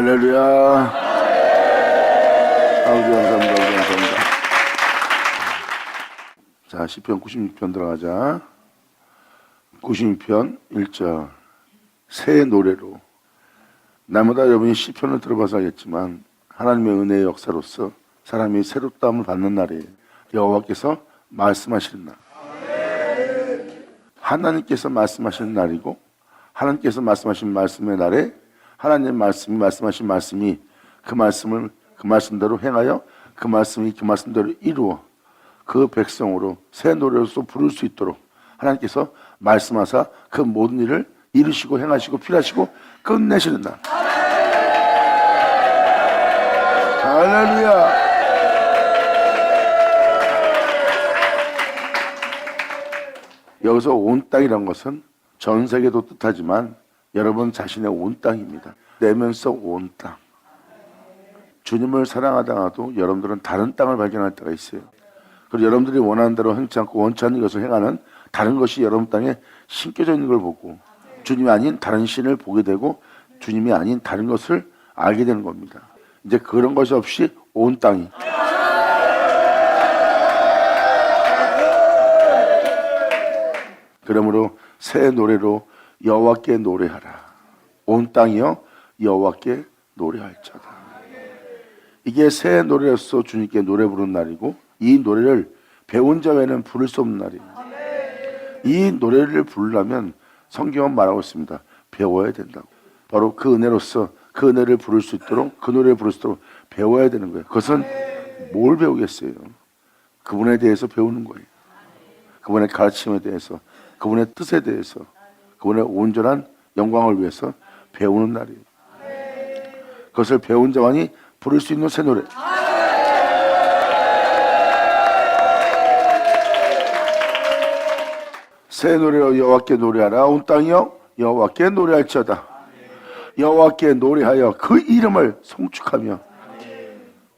할렐루야. 아버지 감사합니다. 감사합니다. 자, 시편 96편 들어가자. 96편 1절. 새 노래로. 날마다 여러분이 시편을 들어봐서 알겠지만 하나님의 은혜의 역사로서 사람이 새롭다함을 받는 날이에요. 여호와께서 말씀하시는 날. 하나님께서 말씀하시는 날이고, 하나님께서 말씀하신 말씀의 날에 하나님의 말씀이 말씀하신 말씀이 그 말씀대로 행하여 그 말씀이 그 말씀대로 이루어 그 백성으로 새 노래로서 부를 수 있도록 하나님께서 말씀하사 그 모든 일을 이루시고 행하시고 필하시고 끝내시는 날. 할렐루야. 여기서 온 땅이란 것은 전 세계도 뜻하지만 여러분 자신의 온 땅입니다. 내면서 온 땅. 주님을 사랑하다가도 여러분들은 다른 땅을 발견할 때가 있어요. 그리고 여러분들이 원하는 대로 행치 않고 원치 않는 것을 행하는 다른 것이 여러분 땅에 심겨져 있는 걸 보고 주님이 아닌 다른 신을 보게 되고 주님이 아닌 다른 것을 알게 되는 겁니다. 이제 그런 것이 없이 온 땅이 그러므로 새 노래로 여호와께 노래하라. 온 땅이여 여호와께 노래할지어다. 이게 새 노래로서 주님께 노래 부르는 날이고 이 노래를 배운 자 외에는 부를 수 없는 날이에요. 이 노래를 부르려면 성경은 말하고 있습니다. 배워야 된다고. 바로 그 은혜로서 그 은혜를 부를 수 있도록 그 노래를 부를 수 있도록 배워야 되는 거예요. 그것은 뭘 배우겠어요? 그분에 대해서 배우는 거예요. 그분의 가르침에 대해서, 그분의 뜻에 대해서, 그분의 온전한 영광을 위해서 배우는 날이에요. 그것을 배운 자만이 부를 수 있는 새 노래. 새 노래로 여호와께 노래하라. 온 땅이여 여호와께 노래할지어다. 여호와께 노래하여 그 이름을 송축하며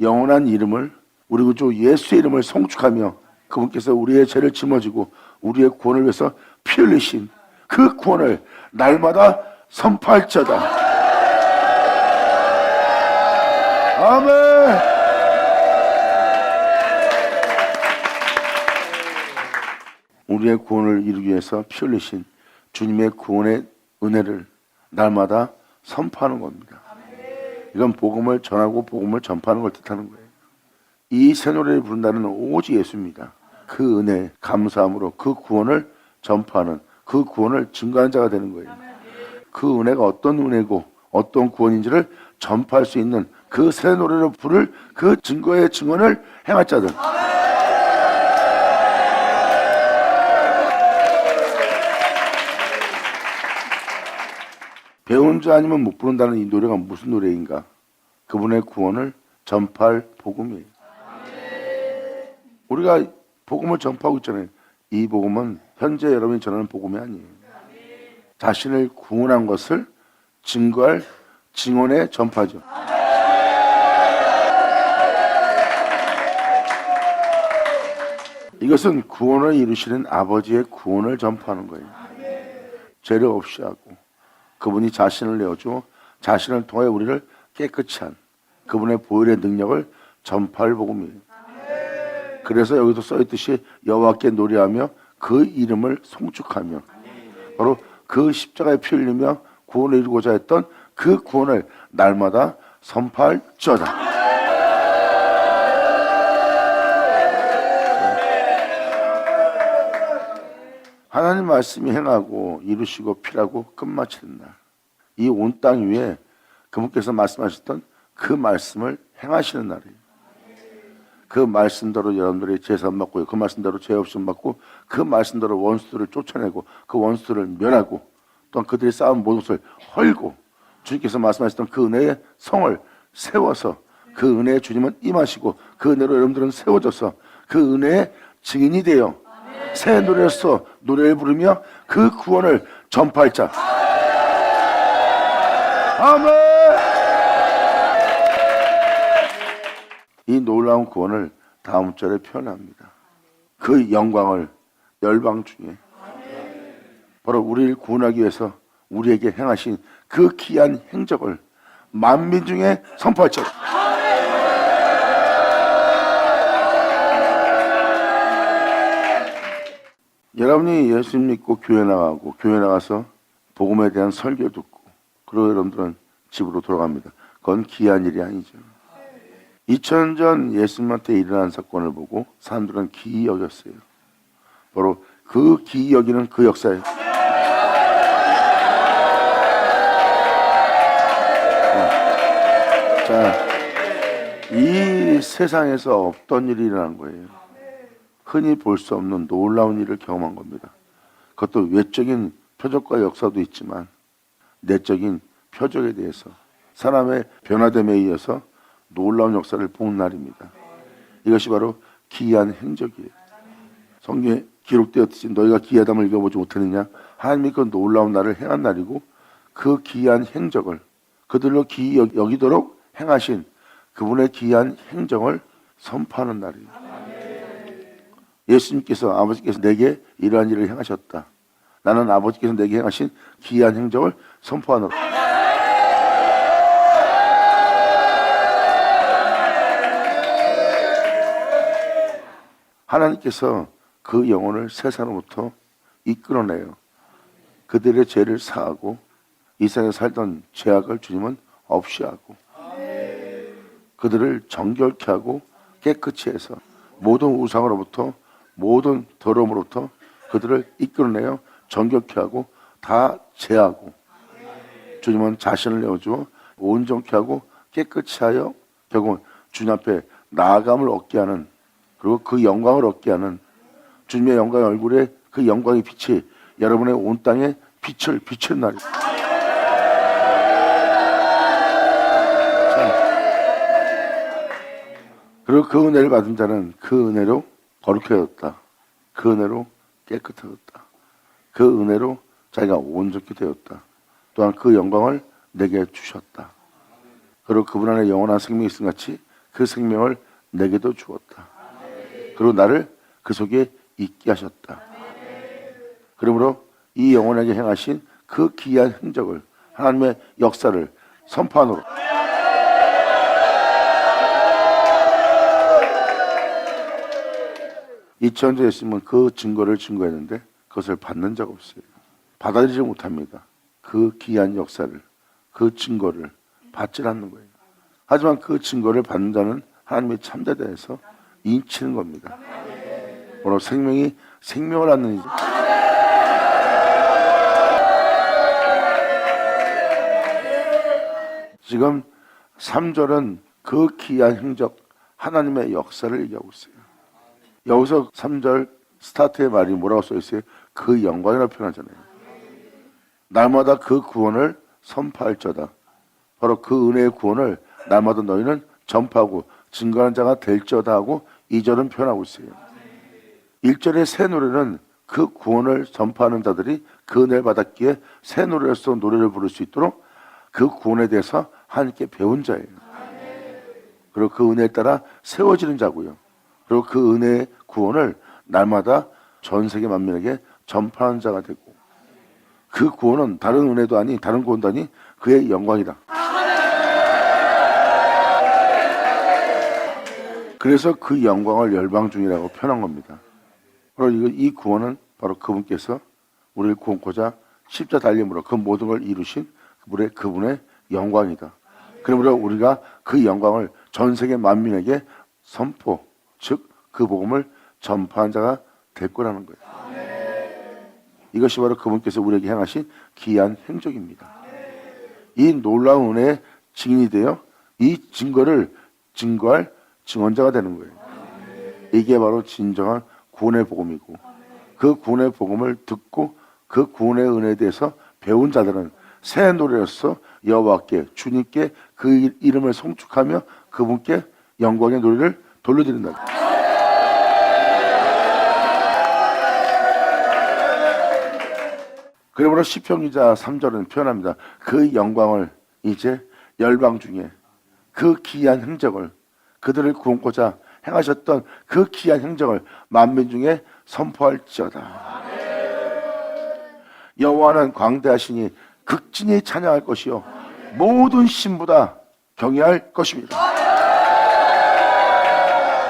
영원한 이름을 우리 구주 예수의 이름을 송축하며 그분께서 우리의 죄를 짊어지고 우리의 구원을 위해서 피 흘리신 그 구원을 날마다 선포할지어다. 아멘. 우리의 구원을 이루기 위해서 피 흘리신 주님의 구원의 은혜를 날마다 선포하는 겁니다. 이건 복음을 전하고 복음을 전파하는 걸 뜻하는 거예요. 이 새 노래를 부른다는 오직 예수입니다. 그 은혜, 감사함으로 그 구원을 전파하는, 그 구원을 증거하는 자가 되는 거예요. 그 은혜가 어떤 은혜고 어떤 구원인지를 전파할 수 있는 그 새 노래를 부를 그 증거의 증언을 행할 자들. 배운 자 아니면 못 부른다는 이 노래가 무슨 노래인가? 그분의 구원을 전파할 복음이에요. 우리가 복음을 전파하고 있잖아요. 이 복음은 현재 여러분이 전하는 복음이 아니에요. 자신을 구원한 것을 증거할 증언의 전파죠. 이것은 구원을 이루시는 아버지의 구원을 전파하는 거예요. 죄를 없이 하고 그분이 자신을 내어주어 자신을 통해 우리를 깨끗이 한 그분의 보혈의 능력을 전파할 복음이에요. 그래서 여기도 써있듯이 여호와께 노래하며 그 이름을 송축하며 바로 그 십자가에 피 흘리며 구원을 이루고자 했던 그 구원을 날마다 선포할지어다. 하나님 말씀이 행하고 이루시고 필하고 끝마치는 날. 이 온 땅 위에 그분께서 말씀하셨던 그 말씀을 행하시는 날이에요. 그 말씀대로 여러분들이 제사함 받고 그 말씀대로 죄 없음 받고 그 말씀대로 원수들을 쫓아내고 그 원수들을 멸하고 또한 그들이 쌓은 모든 것을 헐고 주님께서 말씀하셨던 그 은혜의 성을 세워서 그 은혜의 주님은 임하시고 그 은혜로 여러분들은 세워져서 그 은혜의 증인이 되어 새 노래로서 노래를 부르며 그 구원을 전파할 자. 아멘. 이 놀라운 구원을 다음 절에 표현합니다. 그 영광을 열방 중에 바로 우리를 구원하기 위해서 우리에게 행하신 그 귀한 행적을 만민 중에 선포할지어다. 여러분이 예수 믿고 교회 나가고 교회 나가서 복음에 대한 설교 듣고 그리고 여러분들은 집으로 돌아갑니다. 그건 기이한 일이 아니죠. 2000년 전 예수님한테 일어난 사건을 보고 사람들은 기이 여겼어요. 바로 그 기이 여기는 그 역사예요. 자, 이 세상에서 없던 일이 일어난 거예요. 흔히 볼 수 없는 놀라운 일을 경험한 겁니다. 그것도 외적인 표적과 역사도 있지만 내적인 표적에 대해서 사람의 변화됨에 의해서 놀라운 역사를 본 날입니다. 이것이 바로 기이한 행적이에요. 성경에 기록되었듯이 너희가 기이하담을 읽어보지 못했느냐? 하나님이 그 놀라운 날을 행한 날이고 그 기이한 행적을 그들로 기이 여기도록 행하신 그분의 기이한 행정을 선포하는 날이에요. 예수님께서 아버지께서 내게 이러한 일을 행하셨다. 나는 아버지께서 내게 행하신 기이한 행정을 선포하노라. 하나님께서 그 영혼을 세상으로부터 이끌어내요. 그들의 죄를 사하고 이 세상에 살던 죄악을 주님은 없이 하고 그들을 정결케 하고 깨끗이 해서 모든 우상으로부터 모든 더러움으로부터 그들을 이끌어내어 정결케 하고 다 제하고 주님은 자신을 내어주어 온전케 하고 깨끗이 하여 결국은 주님 앞에 나아감을 얻게 하는 그리고 그 영광을 얻게 하는 주님의 영광의 얼굴에 그 영광의 빛이 여러분의 온 땅에 빛을 비치는 날입니다. 그리고 그 은혜를 받은 자는 그 은혜로 거룩해졌다. 그 은혜로 깨끗해졌다. 그 은혜로 자기가 온전히 되었다. 또한 그 영광을 내게 주셨다. 그리고 그분 안에 영원한 생명이 있음 같이 그 생명을 내게도 주었다. 그리고 나를 그 속에 있게 하셨다. 그러므로 이 영혼에게 행하신 그 기이한 행적을 하나님의 역사를 선포하노라. 2000년 전 예수님은 그 증거를 증거했는데 그것을 받는 자가 없어요. 받아들이지 못합니다. 그 기이한 역사를, 그 증거를 받지 않는 거예요. 하지만 그 증거를 받는 자는 하나님의 참되다해서 인치는 겁니다. 바로 생명이 생명을 얻는 이죠. 지금 3절은 그 기이한 행적, 하나님의 역사를 얘기하고 있어요. 여기서 3절 스타트의 말이 뭐라고 써있어요? 그 영광이라고 표현하잖아요. 날마다 그 구원을 선포할저다. 바로 그 은혜의 구원을 날마다 너희는 전파하고 증거하는 자가 될저다 하고 2절은 표현하고 있어요. 1절의 새 노래는 그 구원을 전파하는 자들이 그 은혜를 받았기에 새 노래로서 노래를 부를 수 있도록 그 구원에 대해서 하나님께 배운 자예요. 그리고 그 은혜에 따라 세워지는 자고요. 그리고 그 은혜의 구원을 날마다 전 세계 만민에게 전파하는 자가 되고 그 구원은 다른 은혜도 아니 다른 구원도 아니 그의 영광이다. 그래서 그 영광을 열방 중이라고 표현한 겁니다. 바로 이 구원은 바로 그분께서 우리를 구원코자 십자 달림으로 그 모든 걸 이루신 그분의 영광이다. 그러므로 우리가 그 영광을 전 세계 만민에게 선포, 즉 그 복음을 전파한 자가 될 거라는 거예요. 이것이 바로 그분께서 우리에게 행하신 기이한 행적입니다. 이 놀라운 은혜의 증인이 되어 이 증거를 증거할 증언자가 되는 거예요. 이게 바로 진정한 구원의 복음이고 그 구원의 복음을 듣고 그 구원의 은혜에 대해서 배운 자들은 새 노래로서 여호와께 주님께 그 이름을 송축하며 그분께 영광의 노래를 돌려드린다. 그러므로 시편 기자 3절은 표현합니다. 그 영광을 이제 열방 중에 그 기이한 행적을 그들을 구원코자 행하셨던 그 기이한 행적을 만민 중에 선포할지어다. 여호와는 광대하시니 극진히 찬양할 것이요 모든 신보다 경외할 것입니다.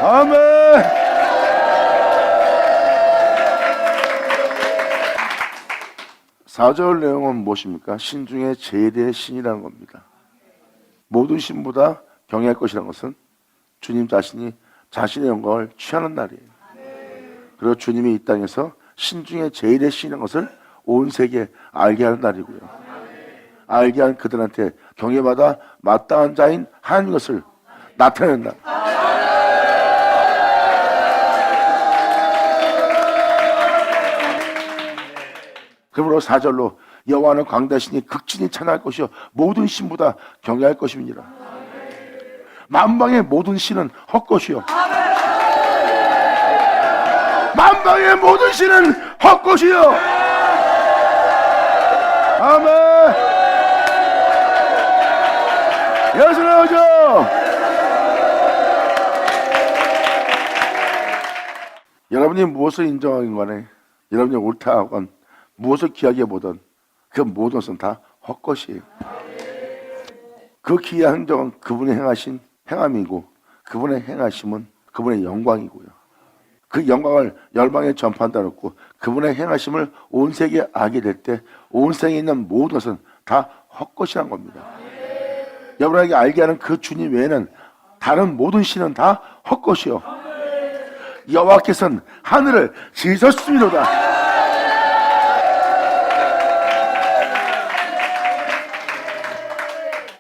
아멘. 4절 내용은 무엇입니까? 신 중에 제일의 신이라는 겁니다. 모든 신보다 경외할 것이라는 것은 주님 자신이 자신의 영광을 취하는 날이에요. 그리고 주님이 이 땅에서 신 중에 제일의 신이라는 것을 온 세계에 알게 하는 날이고요. 알게 한 그들한테 경외받아 마땅한 자인 하나님 것을 나타내는 날. 그러므로 4절로 여호와는 광대하시니 극진히 찬양할 것이요 모든 신보다 경외할 것입니다. 만방의 모든 신은 헛것이요 만방의 모든 신은 헛것이요. 아멘. 예수 나오죠. 여러분이 무엇을 인정하긴 간에 여러분이 옳다 하건 무엇을 귀하게 보든 그 모든 것은 다 헛것이에요. 그 귀한 행정은 그분이 행하신 행함이고 그분의 행하심은 그분의 영광이고요. 그 영광을 열방에 전파한다 놓고 그분의 행하심을 온 세계에 알게 될 때 온 세계에 있는 모든 것은 다 헛것이란 겁니다. 여러분에게 알게 하는 그 주님 외에는 다른 모든 신은 다 헛것이요 여호와께서는 하늘을 지으셨습니다.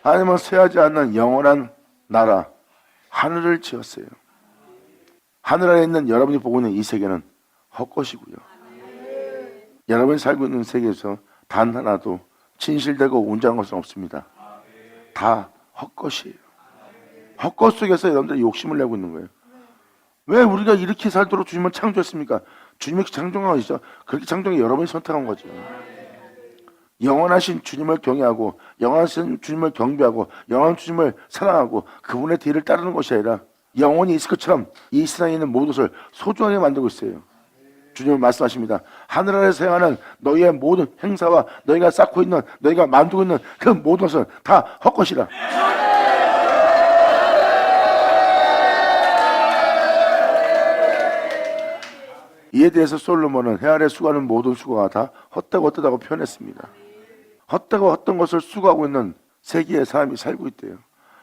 하나님은 쇠하지 않는 영원한 나라 하늘을 지었어요. 하늘 아래 있는 여러분이 보고 있는 이 세계는 헛것이고요. 여러분이 살고 있는 세계에서 단 하나도 진실되고 온전한 것은 없습니다. 다 헛것이에요. 헛것 속에서 여러분들이 욕심을 내고 있는 거예요. 왜 우리가 이렇게 살도록 주님은 창조했습니까? 주님이 창조한 것이죠. 그렇게 창조한 게 여러분이 선택한 거죠. 영원하신 주님을 경외하고 영원하신 주님을 경배하고 영원한 주님을 사랑하고 그분의 뒤를 따르는 것이 아니라 영원히 있을 것처럼 이 세상에 있는 모든 것을 소중하게 만들고 있어요. 주님은 말씀하십니다. 하늘 아래서 행하는 너희의 모든 행사와 너희가 쌓고 있는 너희가 만들고 있는 그 모든 것은 다 헛것이라. 이에 대해서 솔로몬은 해 아래 수고하는 모든 수고가 다 헛되고 헛되다고 표현했습니다. 헛되고 헛된 것을 수고하고 있는 세계의 사람이 살고 있대요.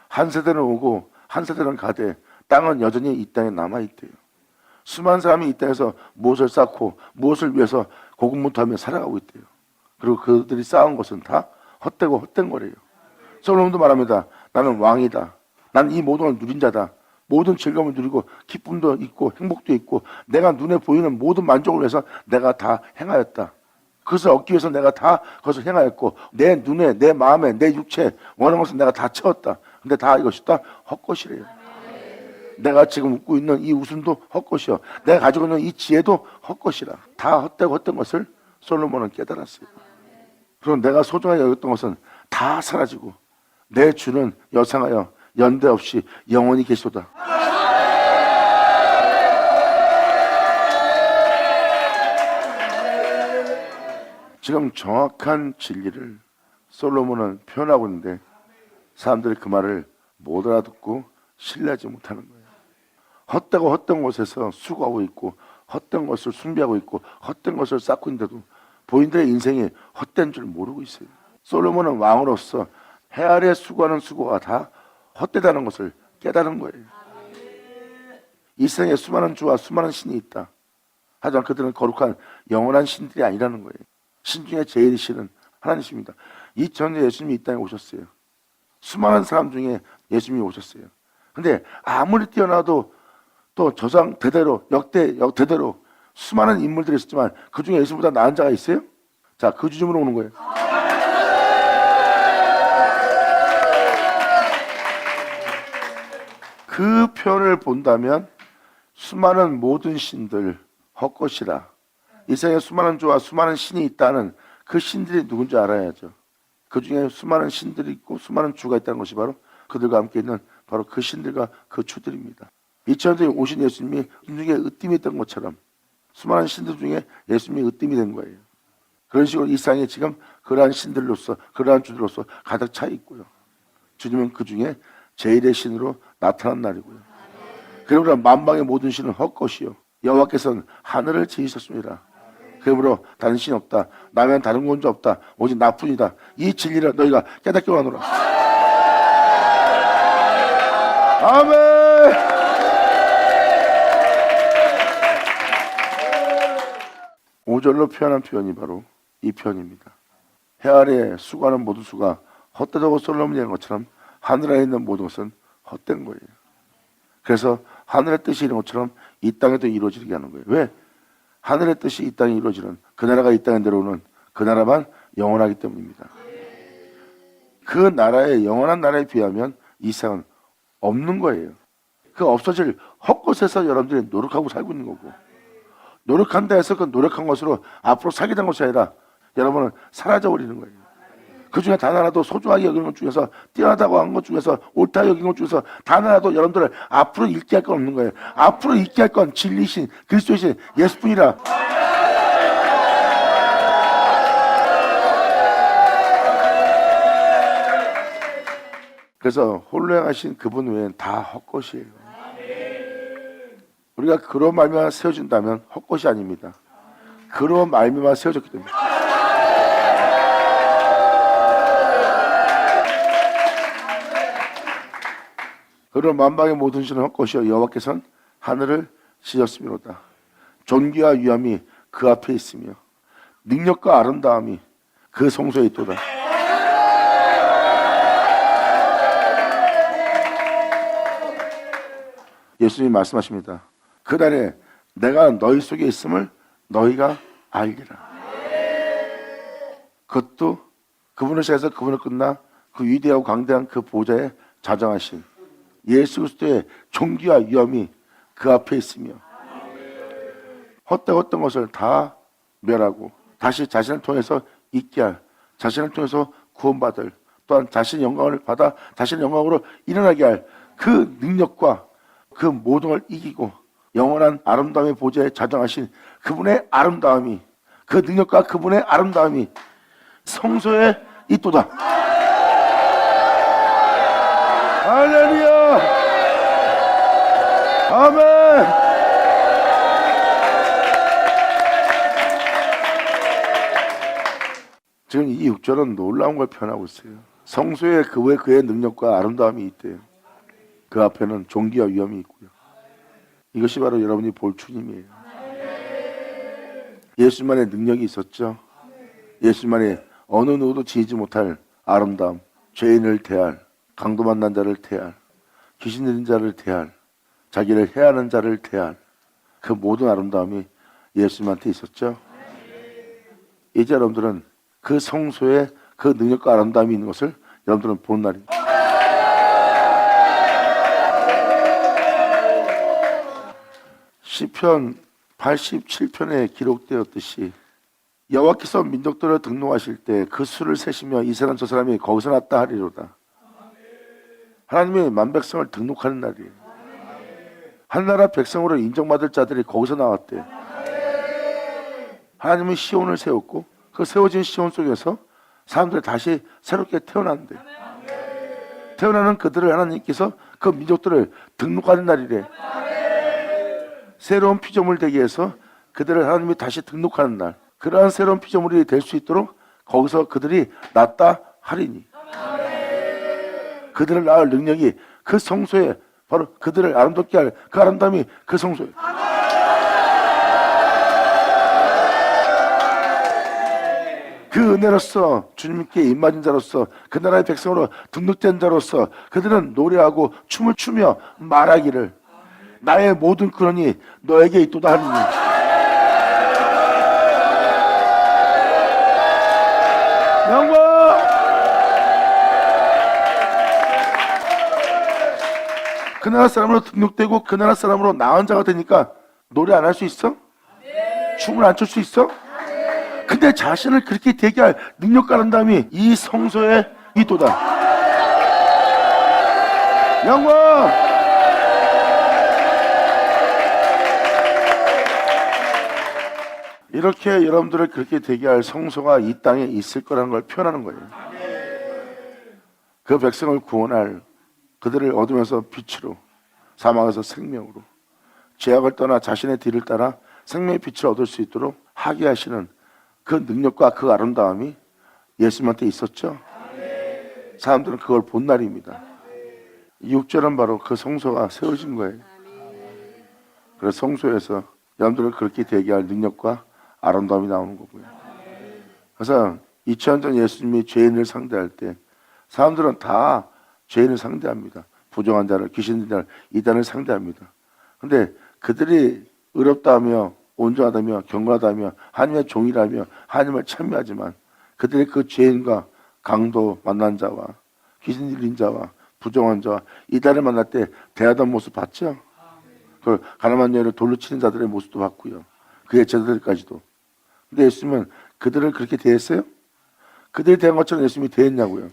한 세대는 오고 한 세대는 가되 땅은 여전히 이 땅에 남아있대요. 수많은 사람이 이 땅에서 무엇을 쌓고 무엇을 위해서 고군분투하며 살아가고 있대요. 그리고 그들이 쌓은 것은 다 헛되고 헛된 거래요. 솔로몬도 말합니다. 나는 왕이다. 난 이 모든 걸 누린 자다. 모든 즐거움을 누리고 기쁨도 있고 행복도 있고 내가 눈에 보이는 모든 만족을 위해서 내가 다 행하였다. 그것을 얻기 위해서 내가 다 그것을 행하였고 내 눈에 내 마음에 내 육체에 원하는 것을 내가 다 채웠다. 근데 다 이것이 다 헛것이래요. 내가 지금 웃고 있는 이 웃음도 헛것이요 내가 가지고 있는 이 지혜도 헛것이라. 다 헛되고 헛된 것을 솔로몬은 깨달았어요. 그럼 내가 소중하게 여겼던 것은 다 사라지고 내 주는 여상하여 연대 없이 영원히 계시도다. 지금 정확한 진리를 솔로몬은 표현하고 있는데 사람들이 그 말을 못 알아듣고 신뢰하지 못하는 거예요. 헛되고 헛된 곳에서 수고하고 있고 헛된 것을 숭배하고 있고 헛된 것을 쌓고 있는데도 본인들의 인생이 헛된 줄 모르고 있어요. 솔로몬은 왕으로서 해 아래 수고하는 수고가 다 헛되다는 것을 깨달은 거예요. 이 세상에 수많은 주와 수많은 신이 있다. 하지만 그들은 거룩한 영원한 신들이 아니라는 거예요. 신 중에 제일 신은 하나님이십니다. 2000년 예수님이 이 땅에 오셨어요. 수많은 사람 중에 예수님이 오셨어요. 근데 아무리 뛰어나도 또 저장 대대로 역대대로 수많은 인물들이 있었지만 그 중에 예수보다 나은 자가 있어요? 자, 그 주님으로 오는 거예요. 그 표현을 본다면 수많은 모든 신들 헛것이라. 이 세상에 수많은 주와 수많은 신이 있다는 그 신들이 누군지 알아야죠. 그 중에 수많은 신들이 있고 수많은 주가 있다는 것이 바로 그들과 함께 있는 바로 그 신들과 그 주들입니다. 2000년에 오신 예수님이 중에 으뜸이 있던 것처럼 수많은 신들 중에 예수님이 으뜸이 된 거예요. 그런 식으로 이 세상에 지금 그러한 신들로서 그러한 주들로서 가득 차 있고요. 주님은 그 중에 제일의 신으로 나타난 날이고요. 그러므로 만방의 모든 신은 헛것이요 여호와께서는 하늘을 지으셨습니다. 그러므로 다른 신이 없다. 나면 다른 권자 없다. 오직 나뿐이다. 이 진리를 너희가 깨닫게 원하노라. 아멘. 오절로 표현한 표현이 바로 이 표현입니다. 해 아래 수고하는 모든 수가 헛되다고 솔로몬이 얘기한 것처럼 하늘 아래 있는 모든 것은 헛된 거예요. 그래서 하늘의 뜻이 이런 것처럼 이 땅에도 이루어지게 하는 거예요. 왜? 하늘의 뜻이 이 땅에 이루어지는 그 나라가 이 땅에 내려오는 그 나라만 영원하기 때문입니다. 그 나라의 영원한 나라에 비하면 이 세상은 없는 거예요. 그 없어질 헛것에서 여러분들이 노력하고 살고 있는 거고, 노력한다 해서 그 노력한 것으로 앞으로 살게 된 것이 아니라 여러분은 사라져 버리는 거예요. 그 중에 단 하나도 소중하게 여기는 것 중에서, 뛰어나다고 한 것 중에서, 옳다 여긴 것 중에서 단 하나도 여러분들을 앞으로 잃게 할 건 없는 거예요. 앞으로 잃게 할 건 진리신 그리스도이신 예수뿐이라. 그래서 홀로 행하신 그분 외에는 다 헛것이에요. 우리가 그런 말미암아 세워진다면 헛것이 아닙니다. 그런 말미암아 세워졌기 때문에. 그런 만방의 모든 신은 헛것이요 여호와께서는 하늘을 지으셨음이로다. 존귀와 위엄이 그 앞에 있으며 능력과 아름다움이 그 성소에 있도다. 예수님이 말씀하십니다. 그날에 내가 너희 속에 있음을 너희가 알리라. 그것도 그분을 시작해서 그분을 끝나 그 위대하고 강대한 그 보좌에 자정하신 예수 그리스도의 존귀와 위엄이 그 앞에 있으며 헛되었던 것을 다 멸하고 다시 자신을 통해서 있게 할, 자신을 통해서 구원받을, 또한 자신의 영광을 받아 자신의 영광으로 일어나게 할 그 능력과 그 모든 걸 이기고 영원한 아름다움의 보좌에 자정하신 그분의 아름다움이, 그 능력과 그분의 아름다움이 성소에 있도다. 할렐루야. 아멘. 지금 이 6절은 놀라운 걸 표현하고 있어요. 성소에 그의 능력과 아름다움이 있대요. 그 앞에는 존귀와 위엄이 있고요. 이것이 바로 여러분이 볼 주님이에요. 예수만의 능력이 있었죠. 예수만의 어느 누구도 지지 못할 아름다움, 죄인을 대할, 강도 만난 자를 대할, 귀신 들린 자를 대할, 자기를 해하는 자를 대할 그 모든 아름다움이 예수님한테 있었죠. 이제 여러분들은 그 성소에 그 능력과 아름다움이 있는 것을 여러분들은 보는 날입니다. 시편 87편에 기록되었듯이 여호와께서 민족들을 등록하실 때 그 수를 세시며 이 사람 저 사람이 거기서 났다 하리로다. 하나님이 만백성을 등록하는 날이에요. 하나나라 백성으로 인정받을 자들이 거기서 나왔대요. 하나님은 시온을 세웠고 그 세워진 시온 속에서 사람들이 다시 새롭게 태어난대. 태어나는 그들을 하나님께서 그 민족들을 등록하는 날이래. 새로운 피조물 되기 위해서 그들을 하나님이 다시 등록하는 날, 그러한 새로운 피조물이 될 수 있도록 거기서 그들이 낫다 하리니, 그들을 낳을 능력이 그 성소에, 바로 그들을 아름답게 할 그 아름다움이 그 성소에. 그 은혜로서 주님께 입맞은 자로서 그 나라의 백성으로 등록된 자로서 그들은 노래하고 춤을 추며 말하기를 나의 모든 근원이 너에게 있도다 하리니. 영광! 그 나라 사람으로 등록되고 그 나라 사람으로 나은 자가 되니까 노래 안 할 수 있어? 춤을 안 출 수 있어? 근데 자신을 그렇게 되게 할 능력과 아름다움이 이 성소에 있도다. 영광! 이렇게 여러분들을 그렇게 되게 할 성소가 이 땅에 있을 거라는 걸 표현하는 거예요. 그 백성을 구원할, 그들을 어둠에서 빛으로, 사망에서 생명으로, 죄악을 떠나 자신의 뒤를 따라 생명의 빛을 얻을 수 있도록 하게 하시는 그 능력과 그 아름다움이 예수님한테 있었죠. 사람들은 그걸 본 날입니다. 6절은 바로 그 성소가 세워진 거예요. 그래서 성소에서 여러분들을 그렇게 되게 할 능력과 아름다움이 나오는 거고요. 그래서 2000년 전 예수님이 죄인을 상대할 때 사람들은 다 죄인을 상대합니다. 부정한 자를, 귀신 들린 자를, 이단을 상대합니다. 그런데 그들이 의롭다며 온전하다며 경건하다며 하나님의 종이라며 하나님을 찬미하지만 그들의 그 죄인과 강도 만난 자와 귀신 들린 자와 부정한 자와 이단을 만날 때 대하던 모습 봤죠? 그 가늠한 여인을 돌로 치는 자들의 모습도 봤고요. 그의 제자들까지도. 근데 예수님은 그들을 그렇게 대했어요? 그들이 대한 것처럼 예수님이 대했냐고요?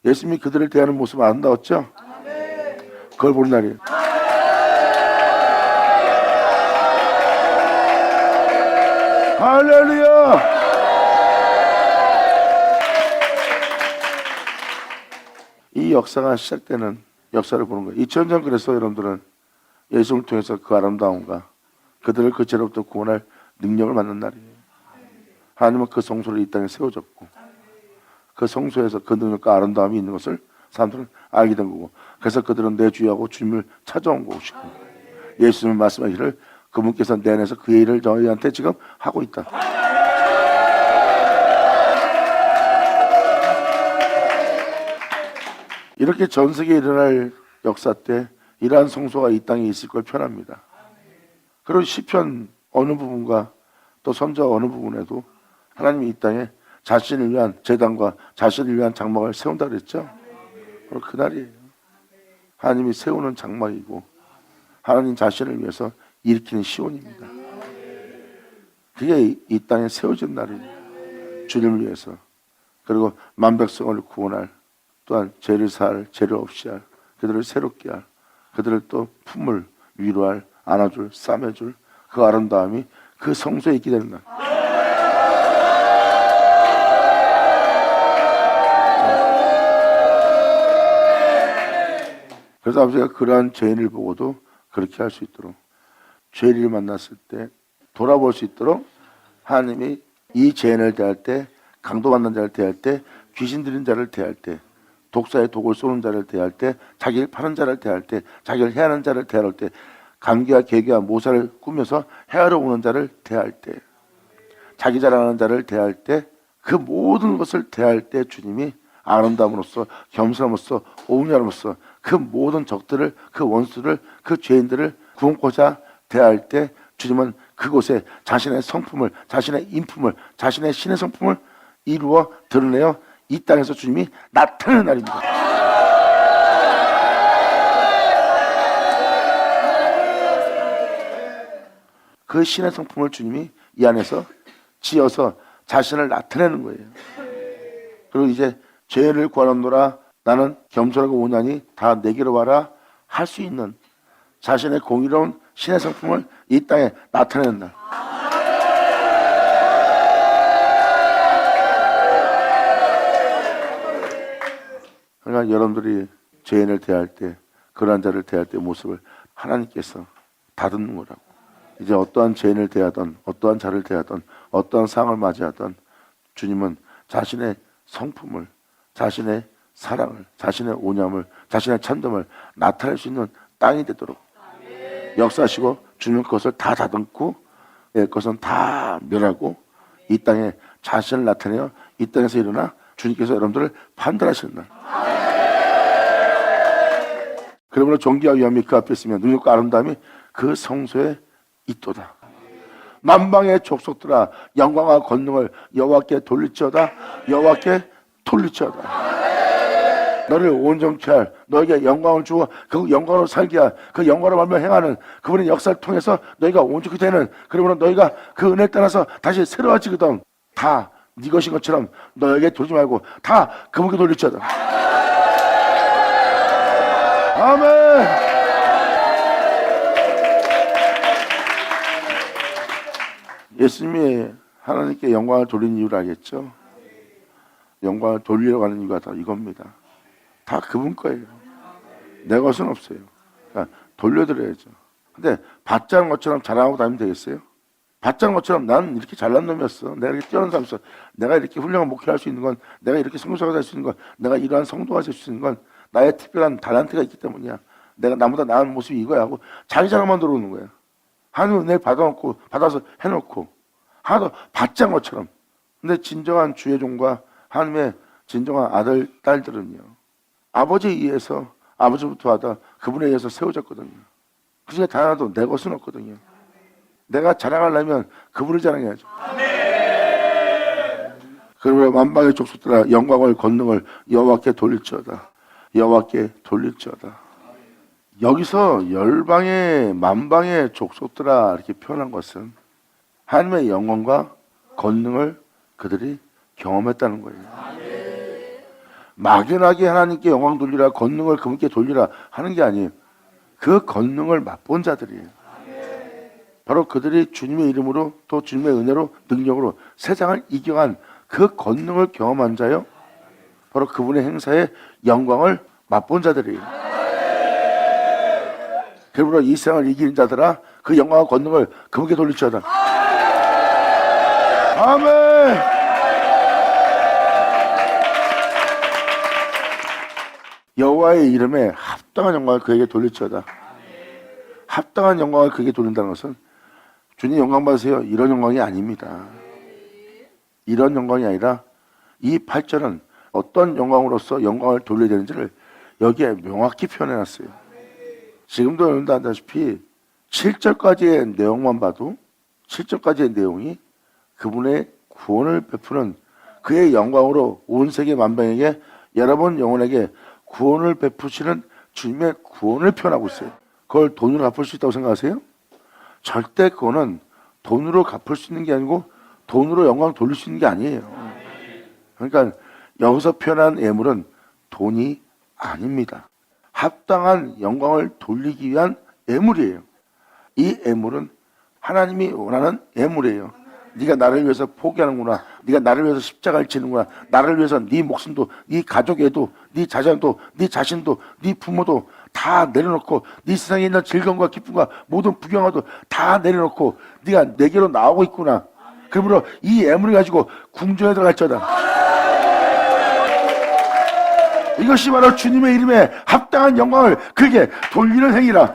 예수님이 그들을 대하는 모습은 아름다웠죠? 그걸 보는 날이에요. 할렐루야! 이 역사가 시작되는 역사를 보는 거예요. 2000년 전 그래서 여러분들은 예수를 통해서 그 아름다움과 그들을 그 죄로부터 구원할 능력을 받는 날이에요. 하나님은 그 성소를 이 땅에 세워졌고 그 성소에서 그 능력과 아름다움이 있는 것을 사람들은 알게 된 거고, 그래서 그들은 내 주하고 주님을 찾아온 것이고, 예수님은 말씀하시기를 그분께서 내 안에서 그의 일을 저희한테 지금 하고 있다. 이렇게 전 세계에 일어날 역사 때 이러한 성소가 이 땅에 있을 걸 표현합니다. 그리고 시편 어느 부분과 또 선지자 어느 부분에도 하나님이 이 땅에 자신을 위한 제단과 자신을 위한 장막을 세운다 그랬죠. 바로 그날이에요. 하나님이 세우는 장막이고 하나님 자신을 위해서 일으키는 시온입니다. 그게 이 땅에 세워진 날이에요. 주님을 위해서. 그리고 만백성을 구원할, 또한 죄를 사할, 죄를 없이 할, 그들을 새롭게 할, 그들을 또 품을 위로할, 안아줄, 싸매줄 그 아름다움이 그 성소에 있게 되는 날. 그래서 아버지가 그러한 죄인을 보고도 그렇게 할 수 있도록, 죄인을 만났을 때 돌아볼 수 있도록 하나님이 이 죄인을 대할 때, 강도 만난 자를 대할 때, 귀신 들린 자를 대할 때, 독사의 독을 쏘는 자를 대할 때, 자기를 파는 자를 대할 때, 자기를 해하는 자를 대할 때, 감기와 개기와 모사를 꾸며서 해하러 오는 자를 대할 때, 자기 자랑하는 자를 대할 때, 그 모든 것을 대할 때 주님이 아름다움으로써, 겸손함으로써, 온유함으로써 그 모든 적들을, 그 원수를, 그 죄인들을 구원코자 대할 때 주님은 그곳에 자신의 성품을, 자신의 인품을, 자신의 신의 성품을 이루어 드러내어 이 땅에서 주님이 나타나는 날입니다. 그 신의 성품을 주님이 이 안에서 지어서 자신을 나타내는 거예요. 그리고 이제 죄를 구하노라, 나는 겸손하고 온유하니 다 내게로 와라 할 수 있는 자신의 공의로운 신의 성품을 이 땅에 나타내는 날. 그러니까 여러분들이 죄인을 대할 때, 그러한 자를 대할 때 모습을 하나님께서 다듬는 거라고. 이제 어떠한 죄인을 대하던, 어떠한 자를 대하던, 어떠한 상황을 맞이하던 주님은 자신의 성품을, 자신의 사랑을, 자신의 온유함을, 자신의 참됨을 나타낼 수 있는 땅이 되도록 역사하시고, 주님은 그것을 다 다듬고 그것은 다 멸하고 이 땅에 자신을 나타내어 이 땅에서 일어나 주님께서 여러분들을 판단하시는 날. 그러므로 존귀와 위엄이 그 앞에 있으면 능력과 아름다움이 그 성소에 있도다. 만방의 족속들아, 영광과 권능을 여호와께 돌릴지어다. 여호와께 돌릴지어다. 너를 온전케 할, 너에게 영광을 주어 그 영광으로 살게 할, 그 영광으로 말며 행하는 그분의 역사를 통해서 너희가 온전케 되는, 그러므로 너희가 그 은혜를 따라서 다시 새로워지거든. 다 네 것인 것처럼 너에게 돌리지 말고 다 그분께 돌릴지어다. 아멘. 예수님이 하나님께 영광을 돌린 이유를 알겠죠? 영광을 돌리려고 하는 이유가 다 이겁니다. 다 그분 거예요. 내 것은 없어요. 그러니까 돌려드려야죠. 근데 받지 않은 것처럼 자랑하고 다니면 되겠어요? 받지 않은 것처럼 나는 이렇게 잘난 놈이었어. 내가 이렇게 뛰어난 사람이었어. 내가 이렇게 훌륭한 목회를 할 수 있는 건, 내가 이렇게 성교사가 될 수 있는 건, 내가 이러한 성도가 될 수 있는 건 나의 특별한 달란트가 있기 때문이야. 내가 나보다 나은 모습이 이거야 하고 자기 자랑만 들어오는 거야. 하나님 은혜를 받아서 해놓고 하나도 받지 않은 것처럼. 근데 진정한 주의 종과 하나님의 진정한 아들, 딸들은요, 아버지에 의해서, 아버지부터 하다 그분에 의해서 세워졌거든요. 그 중에 단 하나도 내 것은 없거든요. 내가 자랑하려면 그분을 자랑해야죠. 그러므로 만방의 족속들아 영광을 권능을 여호와께 돌릴지어다. 여호와께 돌릴지어다. 여기서 열방의 만방의 족속들아 이렇게 표현한 것은 하나님의 영광과 권능을 그들이 경험했다는 거예요. 막연하게 하나님께 영광 돌리라, 권능을 그분께 돌리라 하는 게 아니에요. 그 권능을 맛본 자들이에요. 바로 그들이 주님의 이름으로 또 주님의 은혜로 능력으로 세상을 이겨간 그 권능을 경험한 자요. 바로 그분의 행사에 영광을 맛본 자들이에요. 그러므로 이 세상을 이기는 자들아 그 영광과 권능을 그분께 돌릴지어다. 아멘. 여호와의 이름에 합당한 영광을 그에게 돌릴지어다. 합당한 영광을 그에게 돌린다는 것은 주님 영광 받으세요 이런 영광이 아닙니다. 이런 영광이 아니라 이 8절은 어떤 영광으로서 영광을 돌려야 되는지를 여기에 명확히 표현해놨어요. 지금도 여러분도 안다시피 7절까지의 내용만 봐도 7절까지의 내용이 그분의 구원을 베푸는 그의 영광으로 온 세계 만방에게 여러분 영혼에게 구원을 베푸시는 주님의 구원을 표현하고 있어요. 그걸 돈으로 갚을 수 있다고 생각하세요? 절대 그거는 돈으로 갚을 수 있는 게 아니고 돈으로 영광 돌릴 수 있는 게 아니에요. 그러니까 여기서 표현한 예물은 돈이 아닙니다. 합당한 영광을 돌리기 위한 예물이에요. 이 예물은 하나님이 원하는 예물이에요. 네가 나를 위해서 포기하는구나. 네가 나를 위해서 십자가를 지는구나. 나를 위해서 네 목숨도, 네 가족에도, 네 자녀도, 네 자신도, 네 부모도 다 내려놓고 네 세상에 있는 즐거움과 기쁨과 모든 부경화도 다 내려놓고 네가 내게로 나오고 있구나. 그러므로 이 예물을 가지고 궁전에 들어갈지어다. 이것이 바로 주님의 이름에 합당한 영광을 그에게 돌리는 행위라.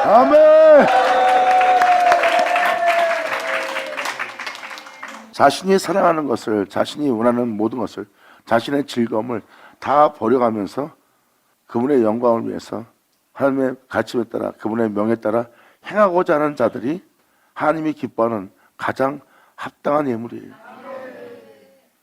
아멘. 자신이 사랑하는 것을, 자신이 원하는 모든 것을, 자신의 즐거움을 다 버려가면서 그분의 영광을 위해서 하나님의 가치에 따라 그분의 명에 따라 행하고자 하는 자들이 하나님이 기뻐하는 가장 합당한 예물이에요.